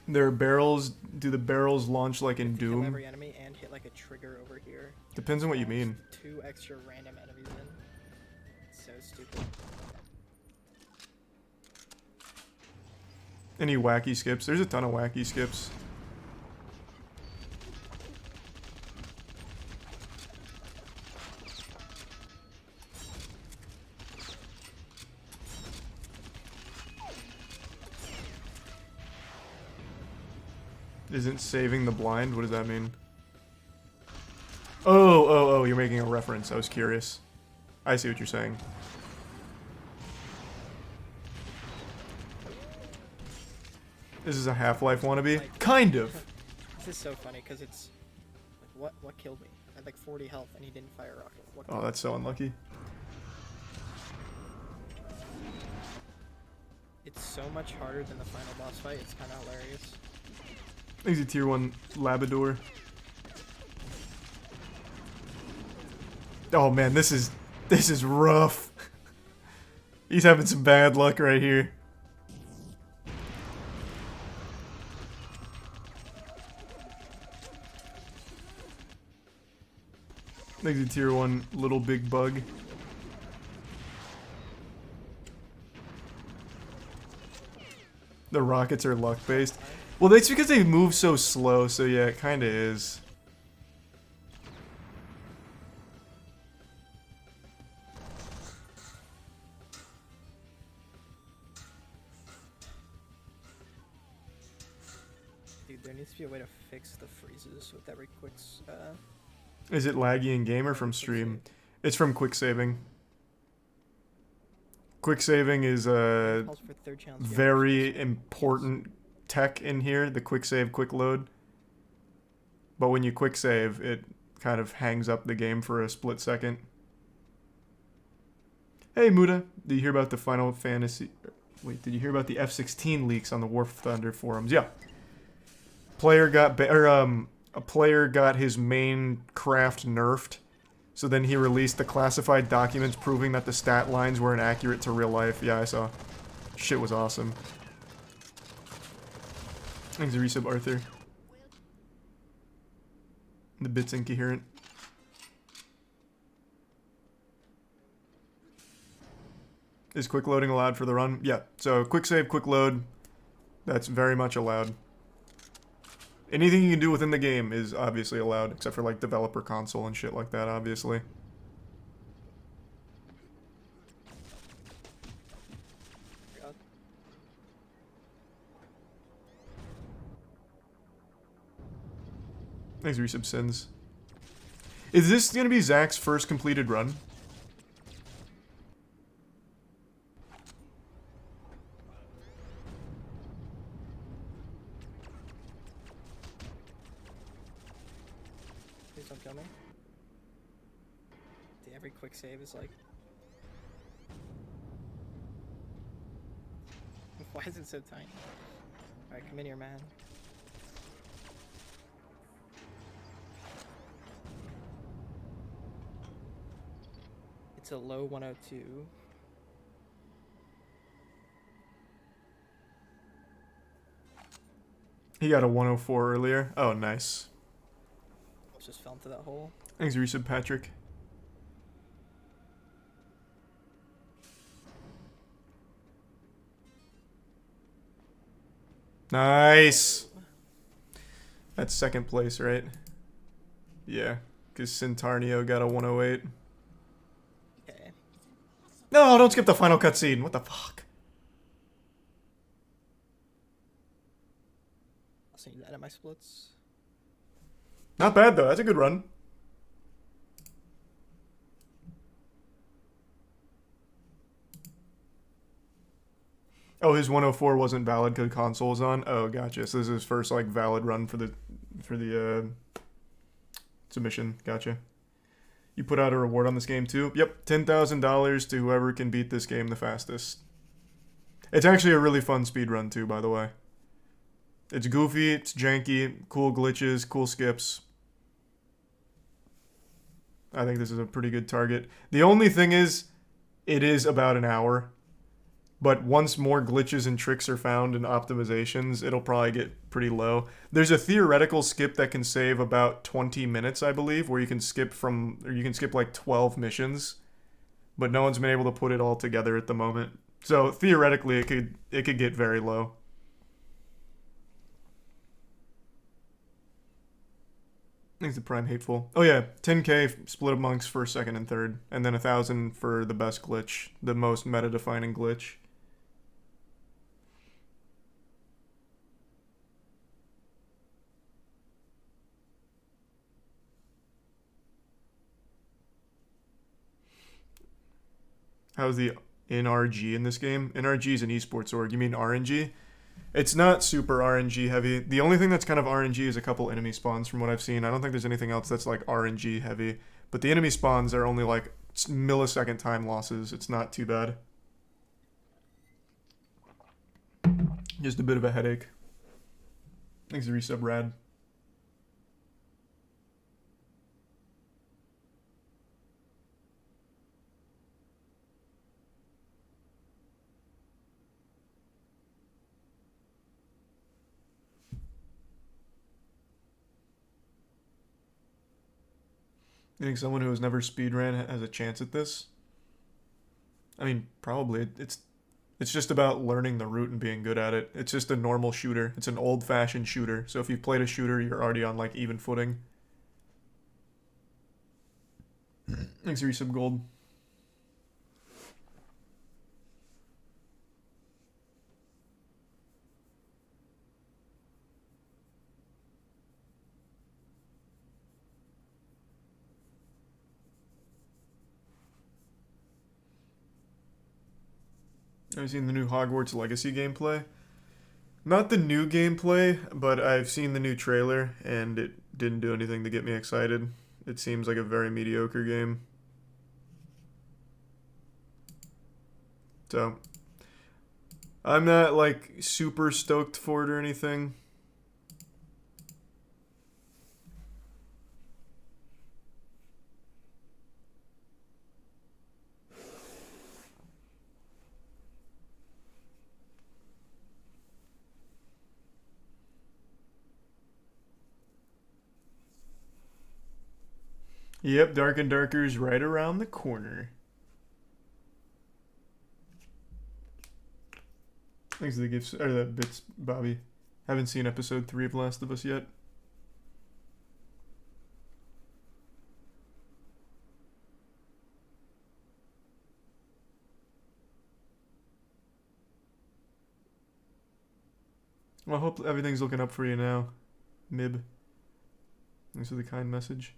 There are barrels. Do the barrels launch like in Doom? Kill every enemy and hit like a trigger over here. Depends on what you mean. 2 extra random enemies in. It's so stupid. Any wacky skips? There's a ton of wacky skips. Isn't saving the blind? What does that mean? Oh, you're making a reference. I was curious. I see what you're saying. This is a Half-Life wannabe? Like, kind of. This is so funny because it's like, what killed me? I had like 40 health and he didn't fire a rocket. Oh, that's so unlucky. It's so much harder than the final boss fight. It's kind of hilarious. He's a tier 1 Labrador. Oh man, this is rough. He's having some bad luck right here. He's a tier 1 little big bug. The rockets are luck based. Well, that's because they move so slow, so yeah, it kinda is. Dude, there needs to be a way to fix the freezes with every quick. Is it laggy in game or from stream? It's from quick saving. Quick saving is a very important tech in here, the quick save, quick load. But when you quick save, it kind of hangs up the game for a split second. Hey Muda, did you hear about the Final Fantasy... Wait, did you hear about the F-16 leaks on the War Thunder forums? Yeah. A player got his main craft nerfed. So then he released the classified documents proving that the stat lines were inaccurate to real life. Yeah, I saw. Shit was awesome. Thanks, resub Arthur. The bit's incoherent. Is quick loading allowed for the run? Yeah, so quick save, quick load, that's very much allowed. Anything you can do within the game is obviously allowed, except for like developer console and shit like that, obviously. Thanks, resub Sins. Is this gonna be Zach's first completed run? Please don't kill me. Dude, every quick save is like... Why is it so tiny? Alright, come in here, man. It's a low 102. He got a 104 earlier. Oh, nice. Just fell into that hole. Thanks, resub Patrick. Nice. That's second place, right? Yeah, because Centarnio got a 108. Okay. No, don't skip the final cutscene. What the fuck? I'll send you that at my splits. Not bad though. That's a good run. Oh, his 104 wasn't valid because console was on. Oh, gotcha. So this is his first like valid run for the submission. Gotcha. You put out a reward on this game too? Yep, $10,000 to whoever can beat this game the fastest. It's actually a really fun speed run too, by the way. It's goofy, it's janky, cool glitches, cool skips. I think this is a pretty good target. The only thing is, it is about an hour. But once more glitches and tricks are found and optimizations, it'll probably get pretty low. There's a theoretical skip that can save about 20 minutes, I believe, where you can skip like 12 missions. But no one's been able to put it all together at the moment. So theoretically, it could get very low. Thanks to Prime Hateful. Oh yeah, 10k split amongst first, second, and third. And then 1,000 for the best glitch. The most meta-defining glitch. How's the NRG in this game? NRG is an esports org. You mean RNG? It's not super RNG heavy. The only thing that's kind of RNG is a couple enemy spawns from what I've seen. I don't think there's anything else that's like RNG heavy. But the enemy spawns are only like millisecond time losses. It's not too bad. Just a bit of a headache. Thanks to resub rad. You think someone who has never speedran has a chance at this? I mean, probably. It's just about learning the route and being good at it. It's just a normal shooter. It's an old-fashioned shooter. So if you've played a shooter, you're already on like even footing. Thanks for resub gold. I've seen the new Hogwarts Legacy gameplay. Not the new gameplay, but I've seen the new trailer, and it didn't do anything to get me excited. It seems like a very mediocre game. So, I'm not, like, super stoked for it or anything. Yep, Dark and Darker's right around the corner. Thanks for the gifts, or the bits, Bobby. Haven't seen episode 3 of Last of Us yet. Well, I hope everything's looking up for you now, Mib. Thanks for the kind message.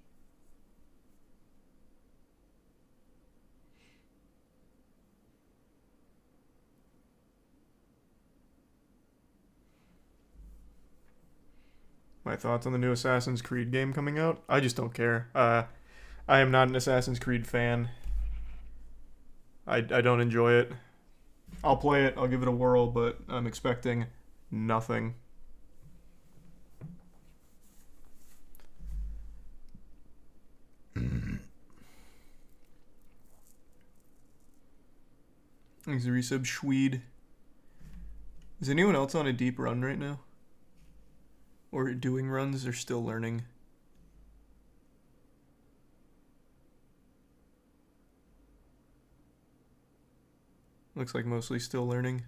My thoughts on the new Assassin's Creed game coming out? I just don't care. I am not an Assassin's Creed fan. I don't enjoy it. I'll play it, I'll give it a whirl, but I'm expecting nothing. Thanks to resub Schweed. Is anyone else on a deep run right now? Or doing runs, or still learning? Looks like mostly still learning.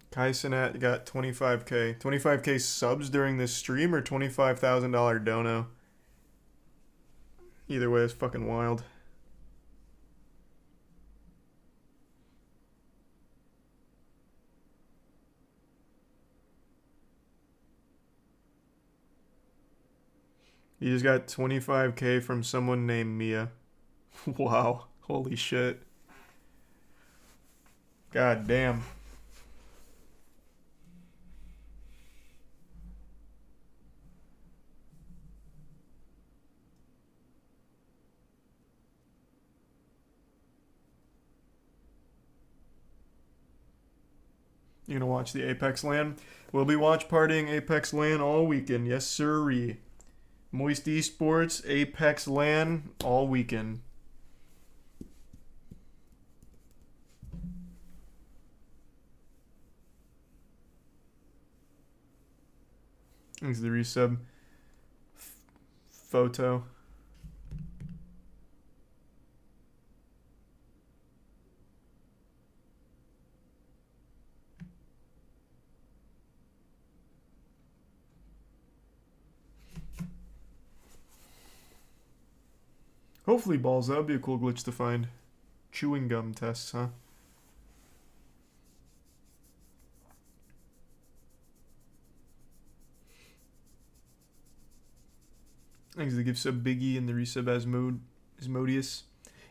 Kai Sinat got 25k. 25k subs during this stream or $25,000 dono? Either way, it's fucking wild. You just got 25k from someone named Mia. Wow. Holy shit. God damn. You gonna watch the Apex LAN? We'll be watch partying Apex LAN all weekend. Yes, sirree. Moist Esports, Apex LAN, all weekend. Thanks to the resub. Photo. Hopefully balls, that would be a cool glitch to find. Chewing gum tests, huh? Thanks to the gift sub Biggie and the resub Asmodeus.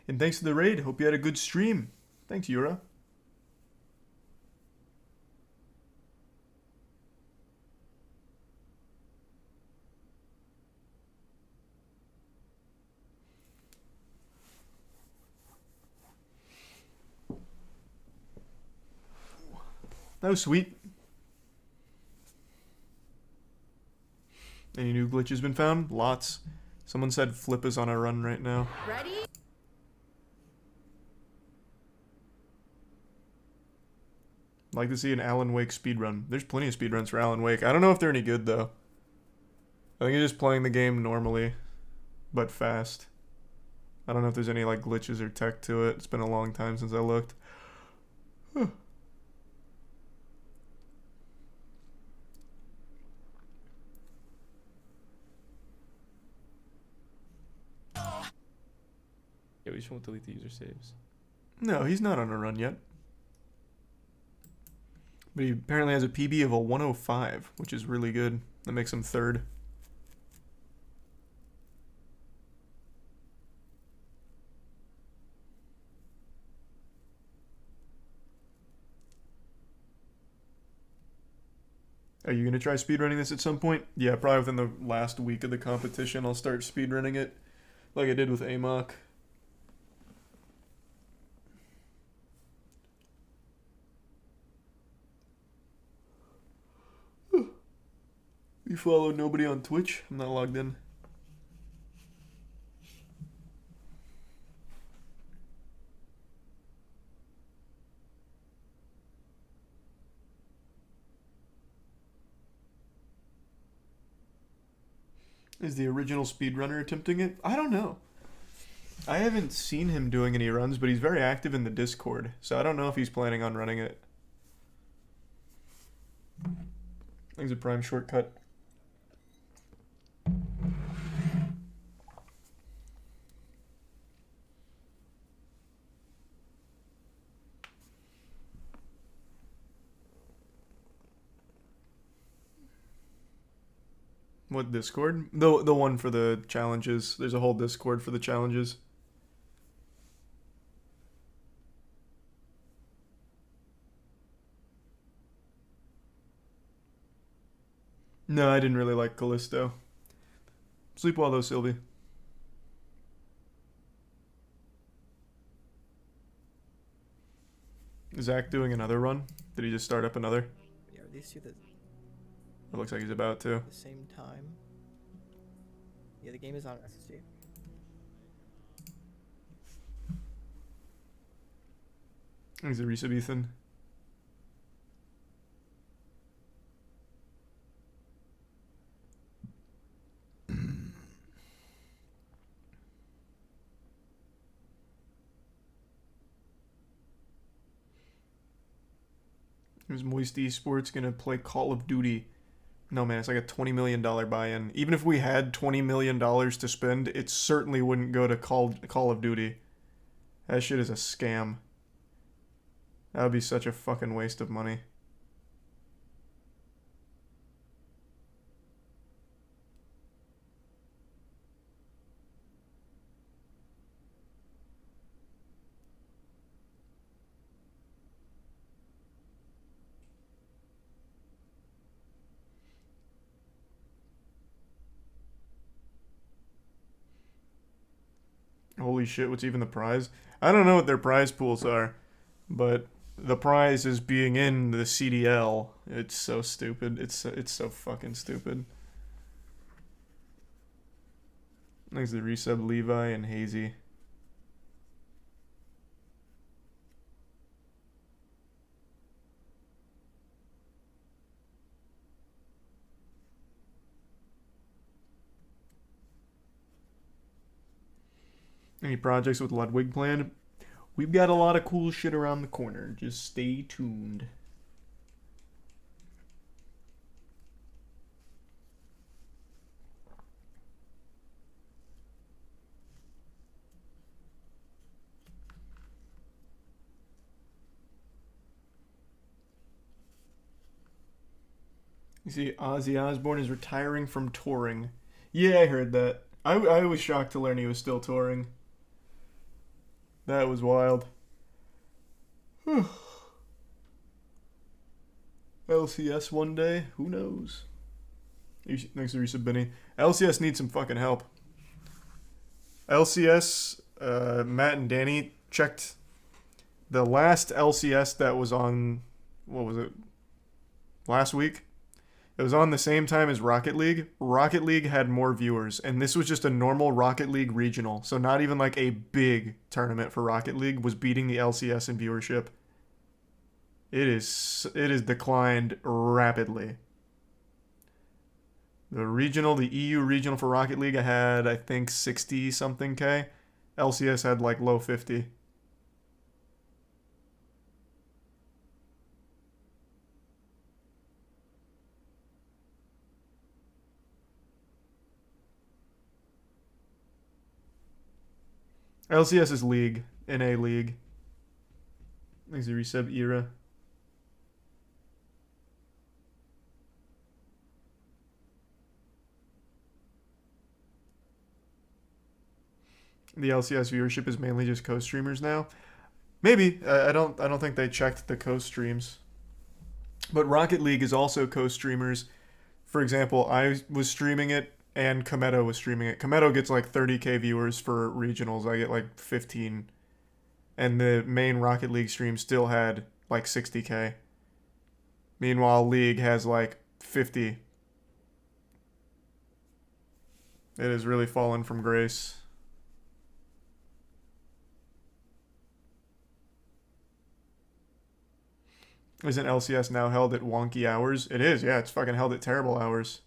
And thanks to the raid. Hope you had a good stream. Thanks, Yura. That was sweet. Any new glitches been found? Lots. Someone said Flip is on a run right now. Ready? Like to see an Alan Wake speedrun. There's plenty of speedruns for Alan Wake. I don't know if they're any good though. I think it's just playing the game normally, but fast. I don't know if there's any like glitches or tech to it. It's been a long time since I looked. Huh. Yeah, we just won't delete the user saves. No, he's not on a run yet. But he apparently has a PB of a 105, which is really good. That makes him third. Are you going to try speedrunning this at some point? Yeah, probably within the last week of the competition I'll start speedrunning it. Like I did with Amok. You follow nobody on Twitch? I'm not logged in. Is the original speedrunner attempting it? I don't know. I haven't seen him doing any runs, but he's very active in the Discord, so I don't know if he's planning on running it. I think it's a prime shortcut. What Discord? The one for the challenges. There's a whole Discord for the challenges. No, I didn't really like Callisto. Sleep well though, Sylvie. Is Zach doing another run? Did he just start up another? Yeah, are these two the It looks like he's about to. the same time? Yeah, the game is on SSD. He's a resub, Ethan. Is Moist Esports gonna play Call of Duty? No man, it's like a $20 million buy-in. Even if we had $20 million to spend, it certainly wouldn't go to Call of Duty. That shit is a scam. That would be such a fucking waste of money. Holy shit, what's even the prize? I don't know what their prize pools are, but the prize is being in the CDL. It's so stupid. It's so fucking stupid. Thanks to resub Levi and Hazy. Any projects with Ludwig planned? We've got a lot of cool shit around the corner. Just stay tuned. You see, Ozzy Osbourne is retiring from touring. Yeah, I heard that. I was shocked to learn he was still touring. That was wild. LCS one day? Who knows? Thanks to Risa Benny. LCS needs some fucking help. LCS, Matt and Danny checked the last LCS that was on, what was it? last week. It was on the same time as Rocket League. Rocket League had more viewers, and this was just a normal Rocket League regional. So not even like a big tournament for Rocket League was beating the LCS in viewership. It is declined rapidly. The EU regional for Rocket League, I had, I think, 60 something K. LCS had like low 50. LCS is League, NA League. Thanks to resub era. The LCS viewership is mainly just co-streamers now. Maybe. I don't think they checked the co-streams. But Rocket League is also co-streamers. For example, I was streaming it and Kometo was streaming it. Kometo gets like 30k viewers for regionals. I get like 15. And the main Rocket League stream still had like 60k. Meanwhile, League has like 50. It has really fallen from grace. Isn't LCS now held at wonky hours? It is, yeah. It's fucking held at terrible hours.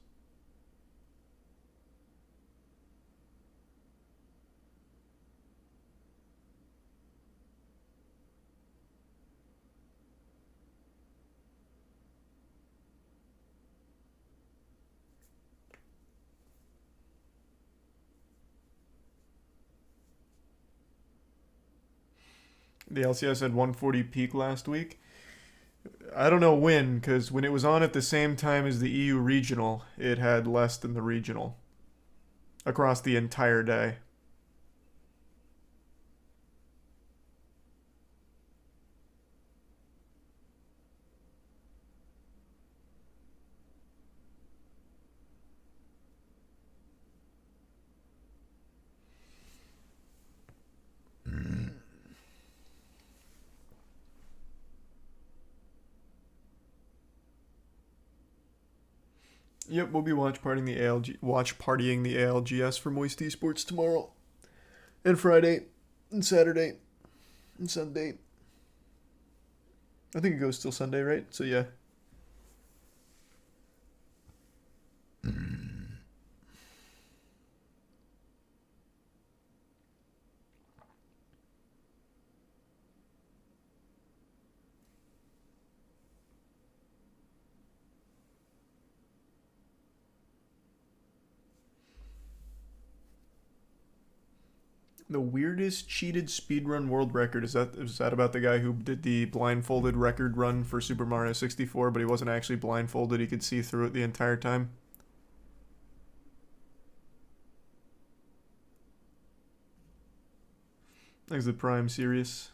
The LCS had 140 peak last week. I don't know when, because when it was on at the same time as the EU regional, it had less than the regional across the entire day. Yep, we'll be watch partying the ALGS for Moist Esports tomorrow. And Friday. And Saturday. And Sunday. I think it goes till Sunday, right? So yeah. The weirdest cheated speedrun world record, is that about the guy who did the blindfolded record run for Super Mario 64, but he wasn't actually blindfolded, he could see through it the entire time? Is the Prime serious?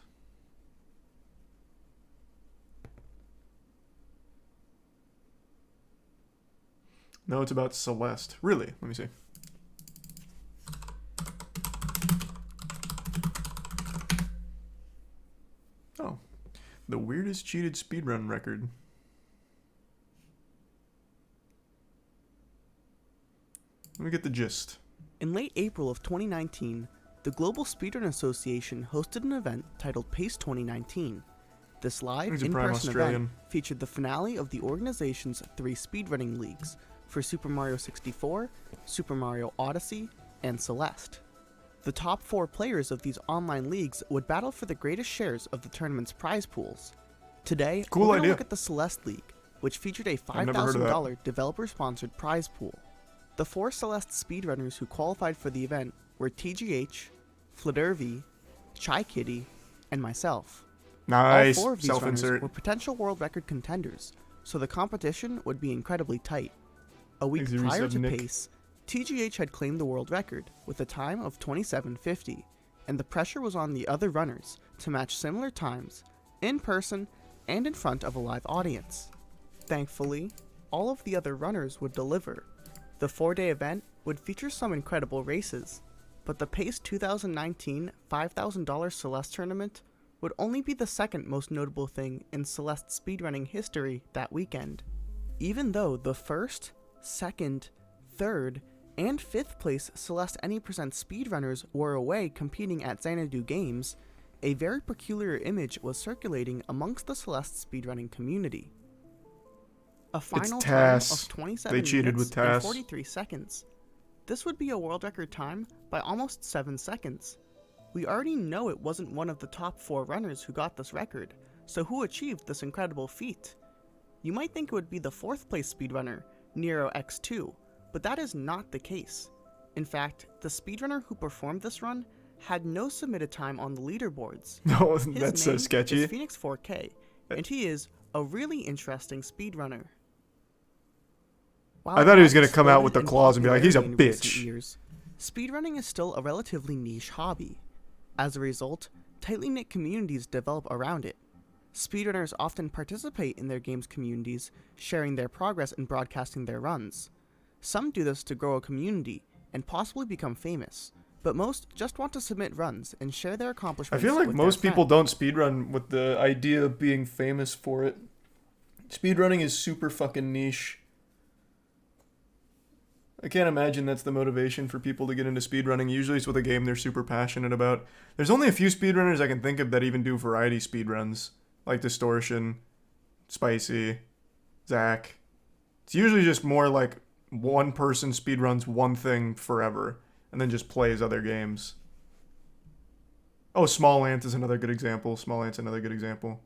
No, it's about Celeste. Really? Let me see. Oh. The weirdest cheated speedrun record. Let me get the gist. In late April of 2019, the Global Speedrun Association hosted an event titled PACE 2019. This live, in-person event featured the finale of the organization's 3 speedrunning leagues for Super Mario 64, Super Mario Odyssey, and Celeste. The top 4 players of these online leagues would battle for the greatest shares of the tournament's prize pools. Today, we're going to look at the Celeste League, which featured a $5,000 developer-sponsored prize pool. The 4 Celeste speedrunners who qualified for the event were TGH, Fledervi, Chai Kitty, and myself. Nice. All 4 of these runners were potential world record contenders, so the competition would be incredibly tight. A week prior to PACE, TGH had claimed the world record with a time of 27:50, and the pressure was on the other runners to match similar times, in person and in front of a live audience. Thankfully, all of the other runners would deliver. The 4-day event would feature some incredible races, but the PACE 2019 $5,000 Celeste tournament would only be the second most notable thing in Celeste speedrunning history that weekend. Even though the first, second, third, and fifth place Celeste Any% speedrunners were away competing at Xanadu Games, a very peculiar image was circulating amongst the Celeste speedrunning community. A final time of 27 minutes and 43 seconds. This would be a world record time by almost 7 seconds. We already know it wasn't one of the top 4 runners who got this record, so who achieved this incredible feat? You might think it would be the 4th place speedrunner, Nero X2, but that is not the case. In fact, the speedrunner who performed this run had no submitted time on the leaderboards. No, that's so sketchy. His name is Cr1tikal, and he is a really interesting speedrunner. I thought he was going to come out with the claws and be like, he's a bitch. Years, speedrunning is still a relatively niche hobby. As a result, tightly knit communities develop around it. Speedrunners often participate in their games communities, sharing their progress and broadcasting their runs. Some do this to grow a community and possibly become famous, but most just want to submit runs and share their accomplishments. I feel like most people don't speedrun with the idea of being famous for it. Speedrunning is super fucking niche. I can't imagine that's the motivation for people to get into speedrunning. Usually it's with a game they're super passionate about. There's only a few speedrunners I can think of that even do variety speedruns, like Distortion, Spicy, Zach. It's usually just more like one person speedruns one thing forever and then just plays other games. Oh, Small Ant is another good example. Small Ant's another good example.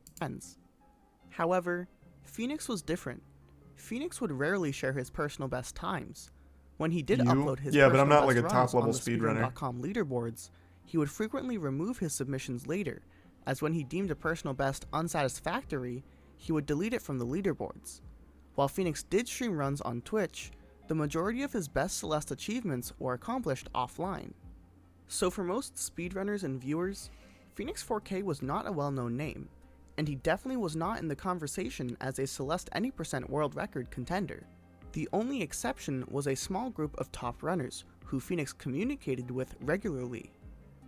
However, Phoenix was different. Phoenix would rarely share his personal best times. When he did upload his but I'm not like a top top-level speedrunner. Speedrun.com leaderboards, he would frequently remove his submissions later, as when he deemed a personal best unsatisfactory, he would delete it from the leaderboards. While Phoenix did stream runs on Twitch, the majority of his best Celeste achievements were accomplished offline. So for most speedrunners and viewers, Phoenix Cr1tikal was not a well-known name, and he definitely was not in the conversation as a Celeste Any% world record contender. The only exception was a small group of top runners who Phoenix communicated with regularly.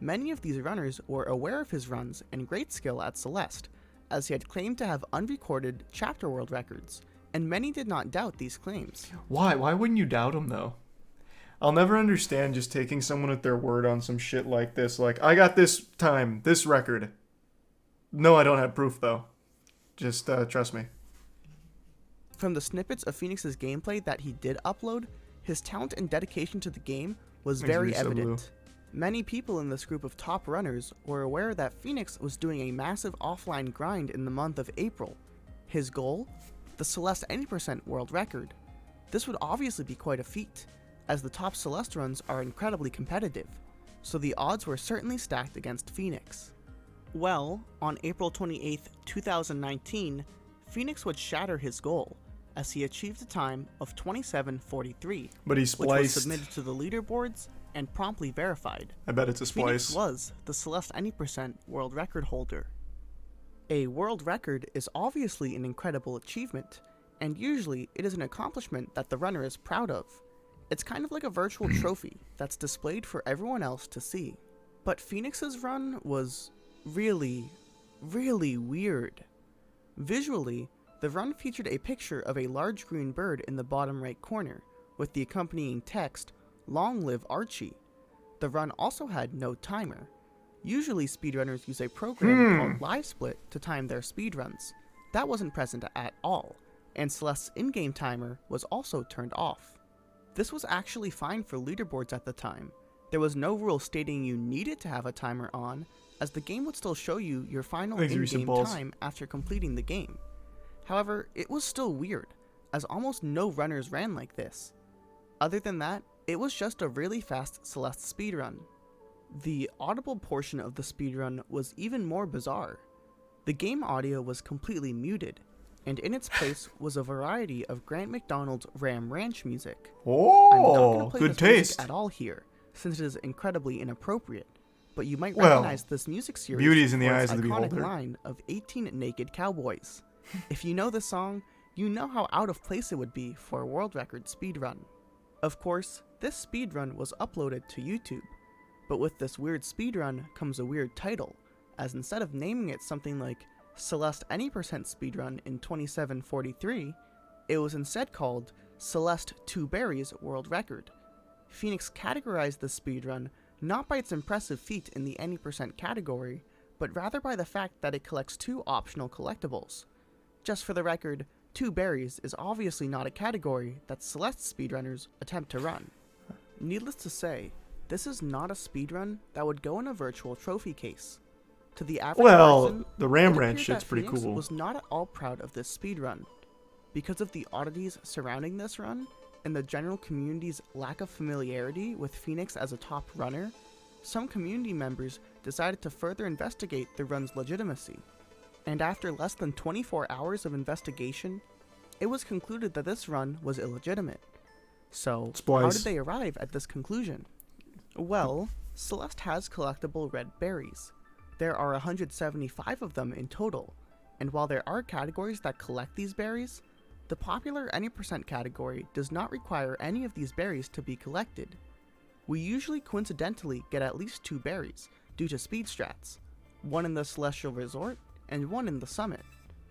Many of these runners were aware of his runs and great skill at Celeste, as he had claimed to have unrecorded chapter world records, and many did not doubt these claims. Why? Why wouldn't you doubt him though? I'll never understand just taking someone at their word on some shit like this. Like, I got this time, this record. No, I don't have proof though. Just trust me. From the snippets of Phoenix's gameplay that he did upload, his talent and dedication to the game was very evident. Many people in this group of top runners were aware that Phoenix was doing a massive offline grind in the month of April. His goal? The Celeste Any% world record. This would obviously be quite a feat, as the top Celeste runs are incredibly competitive, so the odds were certainly stacked against Phoenix. Well, on April 28th, 2019, Phoenix would shatter his goal, as he achieved a time of 27:43, but he which was spliced. submitted to the leaderboards and promptly verified. I bet it's a splice. Phoenix was the Celeste Any% world record holder. A world record is obviously an incredible achievement, and usually it is an accomplishment that the runner is proud of. It's kind of like a virtual trophy that's displayed for everyone else to see. But Phoenix's run was really, really weird. Visually, the run featured a picture of a large green bird in the bottom right corner, with the accompanying text, "Long live Archie." The run also had no timer. Usually speedrunners use a program called LiveSplit to time their speedruns. That wasn't present at all, and Celeste's in-game timer was also turned off. This was actually fine for leaderboards at the time. There was no rule stating you needed to have a timer on, as the game would still show you your final in-game time after completing the game. However, it was still weird, as almost no runners ran like this. Other than that, it was just a really fast Celeste speedrun. The audible portion of the speedrun was even more bizarre. The game audio was completely muted, and in its place was a variety of Grant McDonald's Ram Ranch music. Oh, I'm not going to play good this taste music at all here, since it is incredibly inappropriate, but you might recognize this music series beauty's in the for eyes its of the iconic beholder. line of 18 Naked Cowboys. If you know the song, you know how out of place it would be for a world record speedrun. Of course, this speedrun was uploaded to YouTube, but with this weird speedrun comes a weird title, as instead of naming it something like Celeste Any% speedrun in 27:43, It was instead called Celeste 2 Berries World Record. Phoenix categorized this speedrun not by its impressive feat in the any % category, but rather by the fact that it collects 2 optional collectibles. Just for the record, 2 berries is obviously not a category that Celeste speedrunners attempt to run. Needless to say, this is not a speedrun that would go in a virtual trophy case. To the average person, the Ram it Ranch appeared shit's that pretty Phoenix cool. was not at all proud of this speedrun. Because of the oddities surrounding this run, and the general community's lack of familiarity with Phoenix as a top runner, some community members decided to further investigate the run's legitimacy. And after less than 24 hours of investigation, it was concluded that this run was illegitimate. So, how did they arrive at this conclusion? Well, Celeste has collectible red berries. There are 175 of them in total, and while there are categories that collect these berries, the popular any % category does not require any of these berries to be collected. We usually coincidentally get at least 2 berries due to speed strats, one in the Celestial Resort and one in the Summit,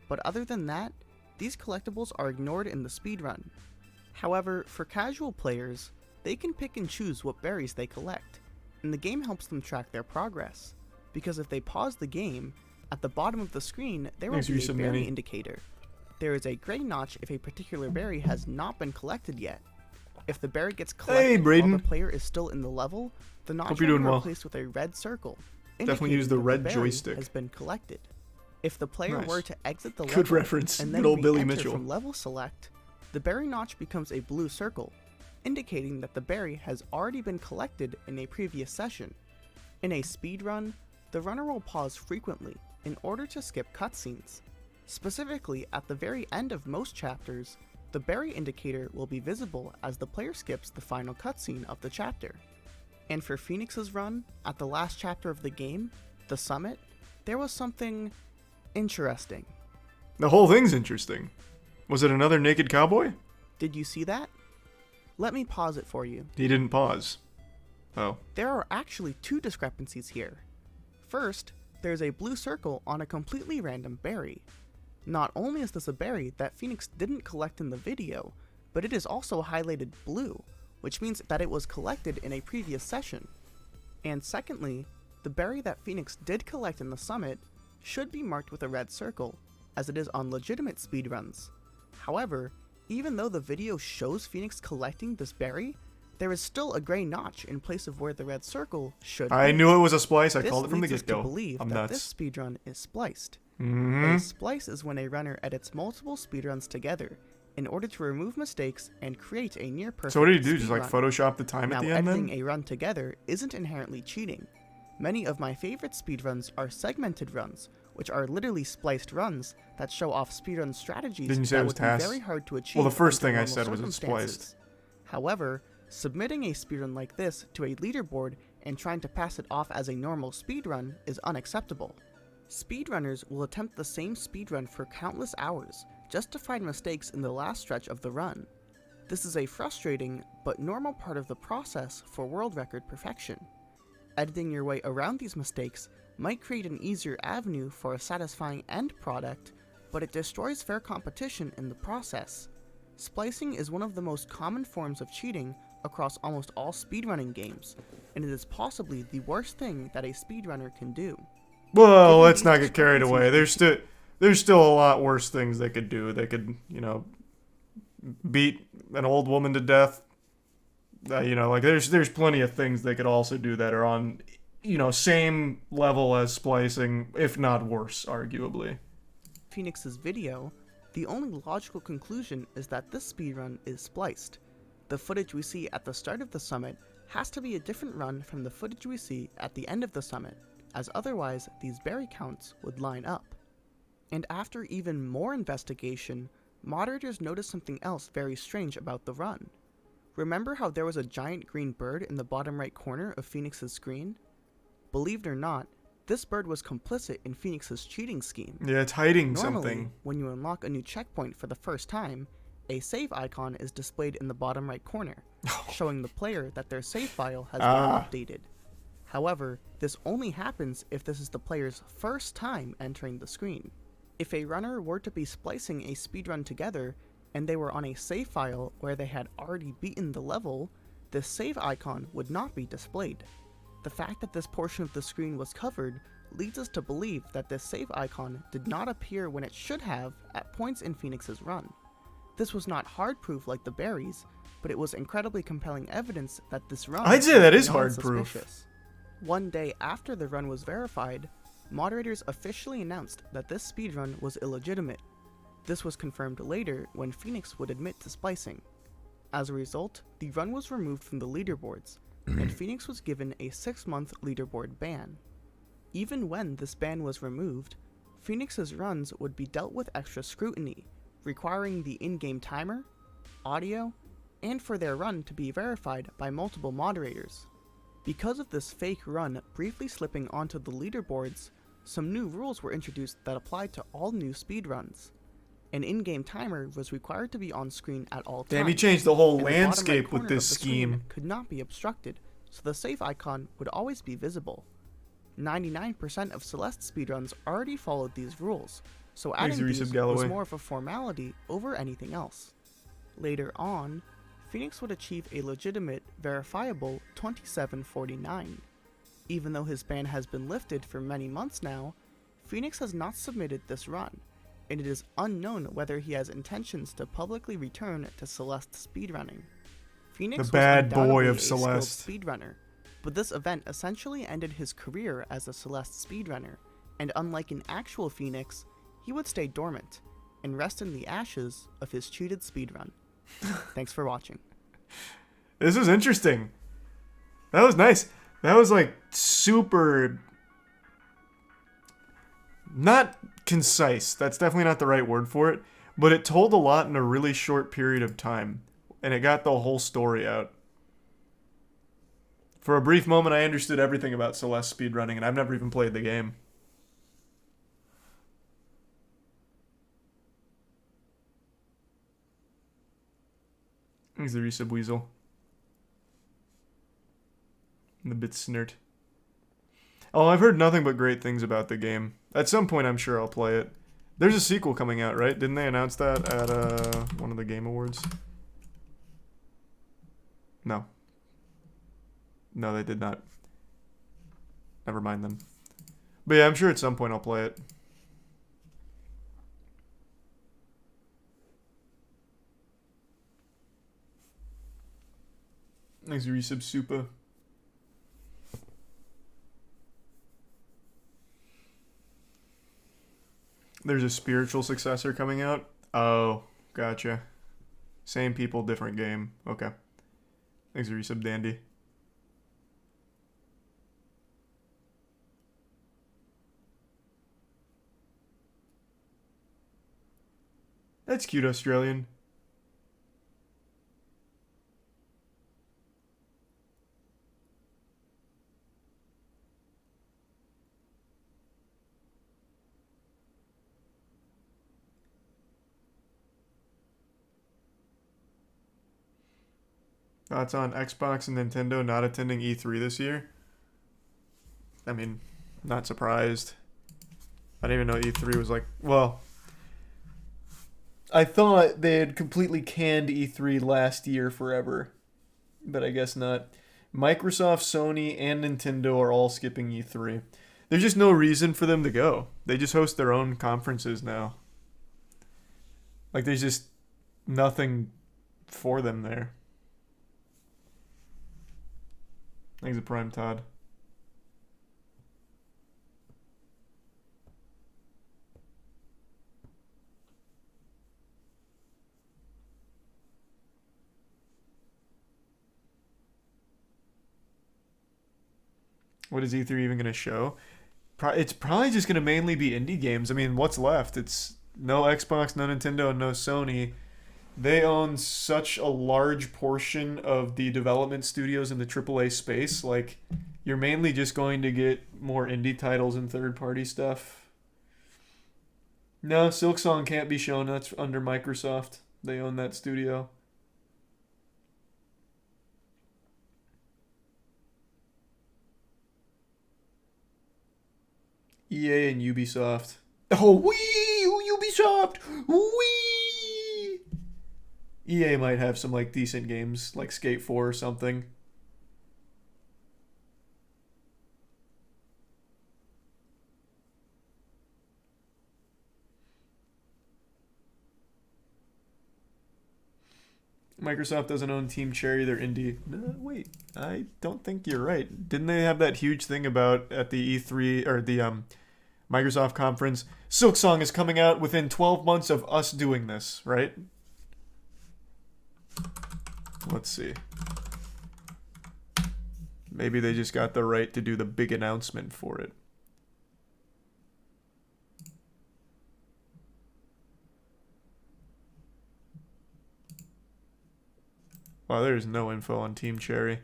but other than that, these collectibles are ignored in the speedrun. However, for casual players, they can pick and choose what berries they collect, and the game helps them track their progress, because if they pause the game, at the bottom of the screen there will be a berry indicator. There is a gray notch if a particular berry has not been collected yet. If the berry gets collected while the player is still in the level, the notch will be replaced with a red circle, Definitely use the red joystick. Has been collected. If the player were to exit the Good level reference. and then Good old Billy re-enter Mitchell. from level select, the berry notch becomes a blue circle, indicating that the berry has already been collected in a previous session. In a speedrun, the runner will pause frequently in order to skip cutscenes. Specifically, at the very end of most chapters, the berry indicator will be visible as the player skips the final cutscene of the chapter. And for Phoenix's run, at the last chapter of the game, the Summit, there was something interesting. The whole thing's interesting. Was it another naked cowboy? Did you see that? Let me pause it for you. He didn't pause. Oh. There are actually 2 discrepancies here. First, there's a blue circle on a completely random berry. Not only is this a berry that Phoenix didn't collect in the video, but it is also highlighted blue, which means that it was collected in a previous session. And secondly, the berry that Phoenix did collect in the Summit should be marked with a red circle, as it is on legitimate speedruns. However, even though the video shows Phoenix collecting this berry, there is still a gray notch in place of where the red circle should be. I knew it was a splice. I This called it from the leads us get-go. to believe I'm that nuts. this speedrun is spliced. Mm-hmm. A splice is when a runner edits multiple speedruns together in order to remove mistakes and create a near-perfect So what did he do? Just like speedrun. Photoshop the time at the end editing then? a run together isn't inherently cheating. Many of my favorite speedruns are segmented runs, which are literally spliced runs that show off speedrun strategies Didn't you say that it was would be tasks? very hard to achieve. Well, the first under thing I normal said was it's circumstances. spliced. However, submitting a speedrun like this to a leaderboard and trying to pass it off as a normal speedrun is unacceptable. Speedrunners will attempt the same speedrun for countless hours just to find mistakes in the last stretch of the run. This is a frustrating but normal part of the process for world record perfection. Editing your way around these mistakes might create an easier avenue for a satisfying end product, but it destroys fair competition in the process. Splicing is one of the most common forms of cheating across almost all speedrunning games, and it is possibly the worst thing that a speedrunner can do. Well, let's not get carried away. There's still a lot worse things they could do. They could, beat an old woman to death. There's plenty of things they could also do that are on, same level as splicing, if not worse, arguably. Phoenix's video, the only logical conclusion is that this speedrun is spliced. The footage we see at the start of the summit has to be a different run from the footage we see at the end of the summit, as otherwise these berry counts would line up. And after even more investigation, moderators noticed something else very strange about the run. Remember how there was a giant green bird in the bottom right corner of Phoenix's screen? Believe it or not, this bird was complicit in Phoenix's cheating scheme. Yeah, it's hiding Normally, something. when you unlock a new checkpoint for the first time, a save icon is displayed in the bottom right corner, showing the player that their save file has been updated. However, this only happens if this is the player's first time entering the screen. If a runner were to be splicing a speedrun together, and they were on a save file where they had already beaten the level, this save icon would not be displayed. The fact that this portion of the screen was covered leads us to believe that this save icon did not appear when it should have at points in Phoenix's run. This was not hard proof like the berries, but it was incredibly compelling evidence that this run I'd say that is was hard proof. suspicious. One day after the run was verified, moderators officially announced that this speedrun was illegitimate. This was confirmed later when Phoenix would admit to splicing. As a result, the run was removed from the leaderboards, and Phoenix was given a 6-month leaderboard ban. Even when this ban was removed, Phoenix's runs would be dealt with extra scrutiny, requiring the in-game timer, audio, and for their run to be verified by multiple moderators. Because of this fake run briefly slipping onto the leaderboards, some new rules were introduced that applied to all new speedruns. An in-game timer was required to be on screen at all times. Damn, he changed the whole and the bottom right landscape with corner this of the screen scheme. could not be obstructed, so the save icon would always be visible. 99% of Celeste speedruns already followed these rules, so adding these was more of a formality over anything else. Later on, Phoenix would achieve a legitimate, verifiable 2749. Even though his ban has been lifted for many months now, Phoenix has not submitted this run, and it is unknown whether he has intentions to publicly return to Celeste speedrunning. Phoenix The bad was boy undoubtedly of a skilled Celeste. speedrunner, but this event essentially ended his career as a Celeste speedrunner, and unlike an actual Phoenix, he would stay dormant and rest in the ashes of his cheated speedrun. Thanks for watching. This was interesting. That was nice. That was like super... not concise. That's definitely not the right word for it. But it told a lot in a really short period of time. And it got the whole story out. For a brief moment, I understood everything about Celeste speedrunning, and I've never even played the game. He's the Resub Weasel. The bit snert. Oh, I've heard nothing but great things about the game. At some point, I'm sure I'll play it. There's a sequel coming out, right? Didn't they announce that at one of the Game Awards? No. No, they did not. Never mind then. But yeah, I'm sure at some point I'll play it. Thanks, Resub Supa. There's a spiritual successor coming out? Oh, gotcha. Same people, different game. Okay. Thanks, Resub Dandy. That's cute, Australian. Thoughts on Xbox and Nintendo not attending E3 this year? I mean, not surprised. I didn't even know E3 was like... Well, I thought they had completely canned E3 last year forever. But I guess not. Microsoft, Sony, and Nintendo are all skipping E3. There's just no reason for them to go. They just host their own conferences now. Like, there's just nothing for them there. Thanks to Prime Todd. What is E3 even going to show? It's probably just going to mainly be indie games. I mean, what's left? It's no Xbox, no Nintendo, and no Sony. They own such a large portion of the development studios in the AAA space. Like, you're mainly just going to get more indie titles and third-party stuff. No, Silksong can't be shown. That's under Microsoft. They own that studio. EA and Ubisoft. Oh, wee! Ubisoft! Wee! EA might have some like decent games, like Skate 4 or something. Microsoft doesn't own Team Cherry, they're indie. No, wait, I don't think you're right. Didn't they have that huge thing about at the E3 or the Microsoft conference? Silksong is coming out within 12 months of us doing this, right? Let's see. Maybe they just got the right to do the big announcement for it. Wow, there's no info on Team Cherry.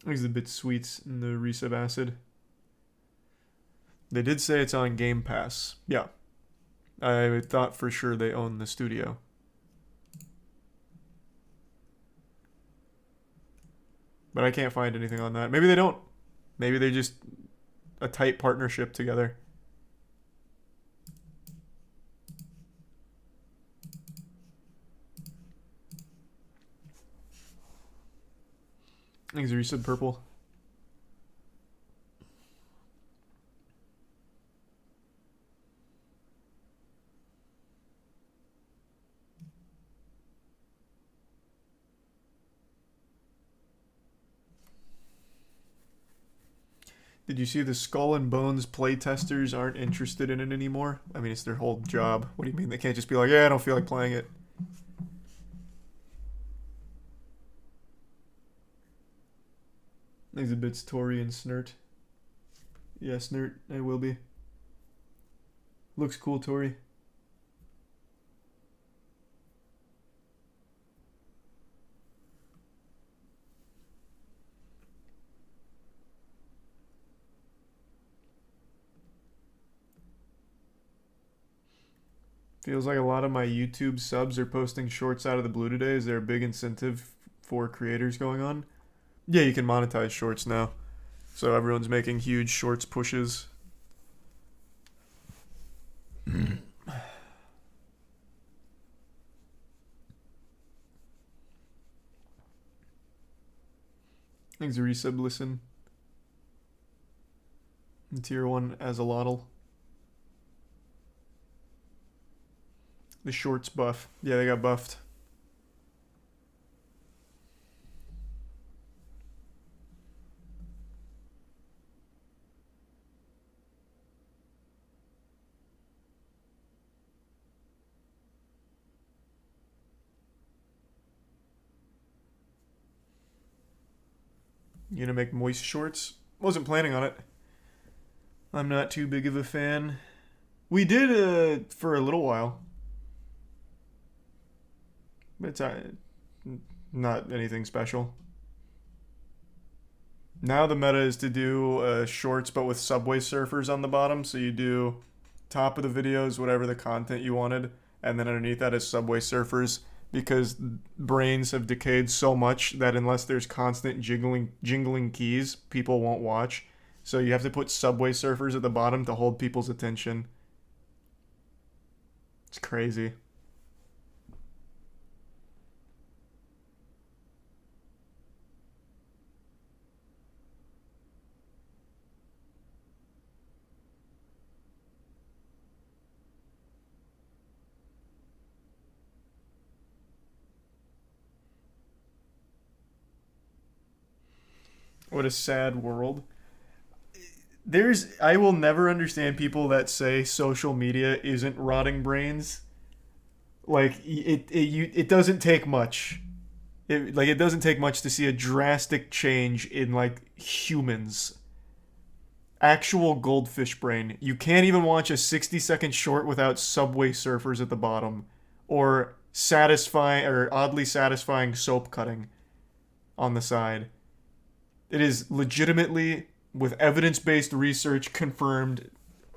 These are the bit sweets in the resub acid. They did say it's on Game Pass. Yeah. I thought for sure they own the studio. But I can't find anything on that. Maybe they don't. Maybe they're just a tight partnership together. Things are resub purple. Did you see the Skull and Bones playtesters aren't interested in it anymore? I mean, it's their whole job. What do you mean? They can't just be like, yeah, I don't feel like playing it. Exhibits Tori and Snert. Yeah, Snert, I will be. Looks cool, Tori. Feels like a lot of my YouTube subs are posting shorts out of the blue today. Is there a big incentive for creators going on? Yeah, you can monetize shorts now. So everyone's making huge shorts pushes. Thanks, resub listen. Tier 1 as a lotl. The shorts buff. Yeah, they got buffed. You gonna make moist shorts? Wasn't planning on it. I'm not too big of a fan. We did for a little while. It's not anything special. Now the meta is to do shorts but with Subway Surfers on the bottom. So you do top of the videos, whatever the content you wanted, and then underneath that is Subway Surfers, because brains have decayed so much that unless there's constant jingling keys, people won't watch. So you have to put Subway Surfers at the bottom to hold people's attention. It's crazy. What a sad world. I will never understand people that say social media isn't rotting brains. Like, it doesn't take much. It doesn't take much to see a drastic change in, like, humans. Actual goldfish brain. You can't even watch a 60-second short without Subway Surfers at the bottom. Or oddly satisfying soap cutting on the side. It is legitimately, with evidence-based research, confirmed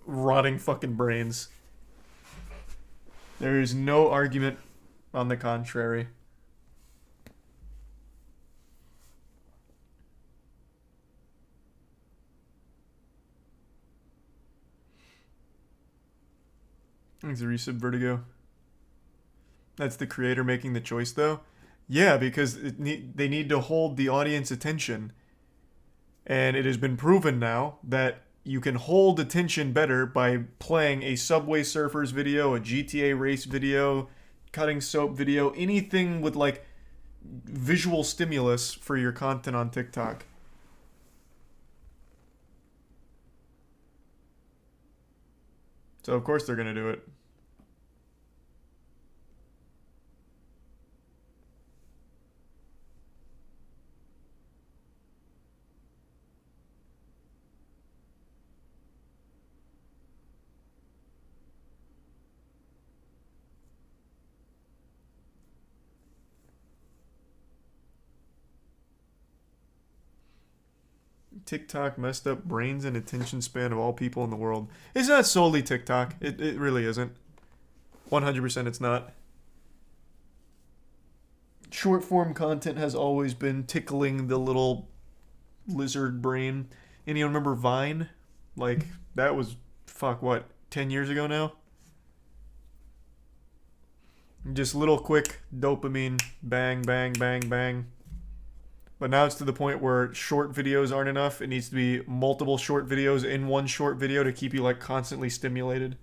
rotting fucking brains. There is no argument on the contrary. Thanks, the resub Vertigo. That's the creator making the choice, though? Yeah, because they need to hold the audience attention. And it has been proven now that you can hold attention better by playing a Subway Surfers video, a GTA race video, cutting soap video, anything with, like, visual stimulus for your content on TikTok. So, of course, they're going to do it. TikTok messed up brains and attention span of all people in the world. It's not solely TikTok. It really isn't. 100% it's not. Short form content has always been tickling the little lizard brain. And you remember Vine? Like, that was, fuck, what, 10 years ago now? Just little quick dopamine. Bang, bang, bang, bang. But now it's to the point where short videos aren't enough. It needs to be multiple short videos in one short video to keep you, like, constantly stimulated.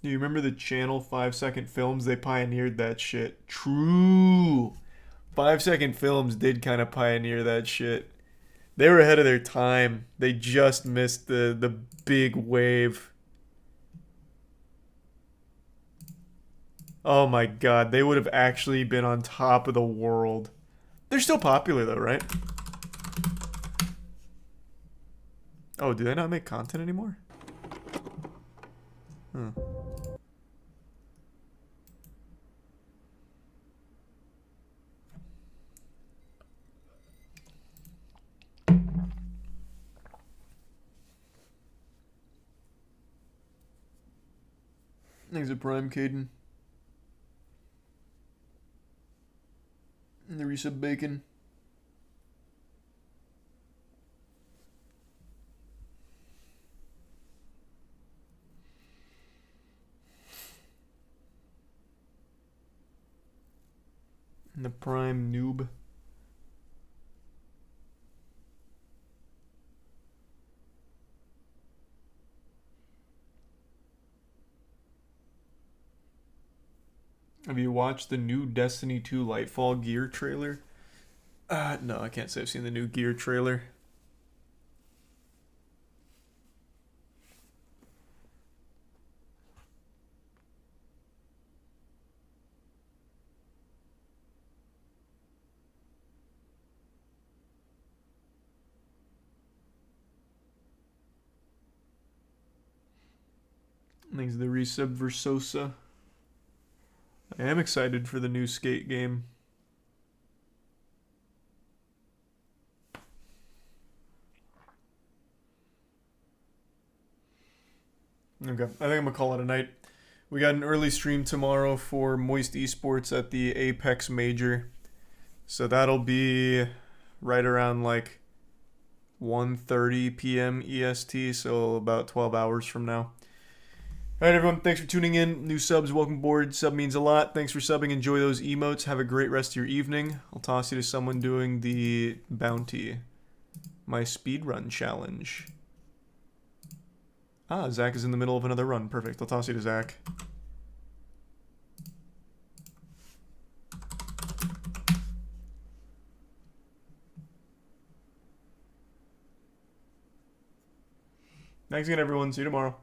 Do you remember the channel 5-second films? They pioneered that shit. True. 5-second films did kind of pioneer that shit. They were ahead of their time. They just missed the big wave. Oh my god, they would have actually been on top of the world. They're still popular though, right? Oh, do they not make content anymore? Huh. Thanks a Prime, Caden. And the resub Bacon. And the Prime Noob. Have you watched the new Destiny 2 Lightfall Gear trailer? No, I can't say I've seen the new Gear trailer. Thanks to the resub Versosa. I am excited for the new Skate game. Okay, I think I'm gonna call it a night. We got an early stream tomorrow for Moist Esports at the Apex Major. So that'll be right around like 1:30 p.m. EST, so about 12 hours from now. Alright everyone, thanks for tuning in. New subs, welcome aboard. Sub means a lot. Thanks for subbing. Enjoy those emotes. Have a great rest of your evening. I'll toss you to someone doing the bounty. My speedrun challenge. Ah, Zach is in the middle of another run. Perfect. I'll toss you to Zach. Thanks again everyone. See you tomorrow.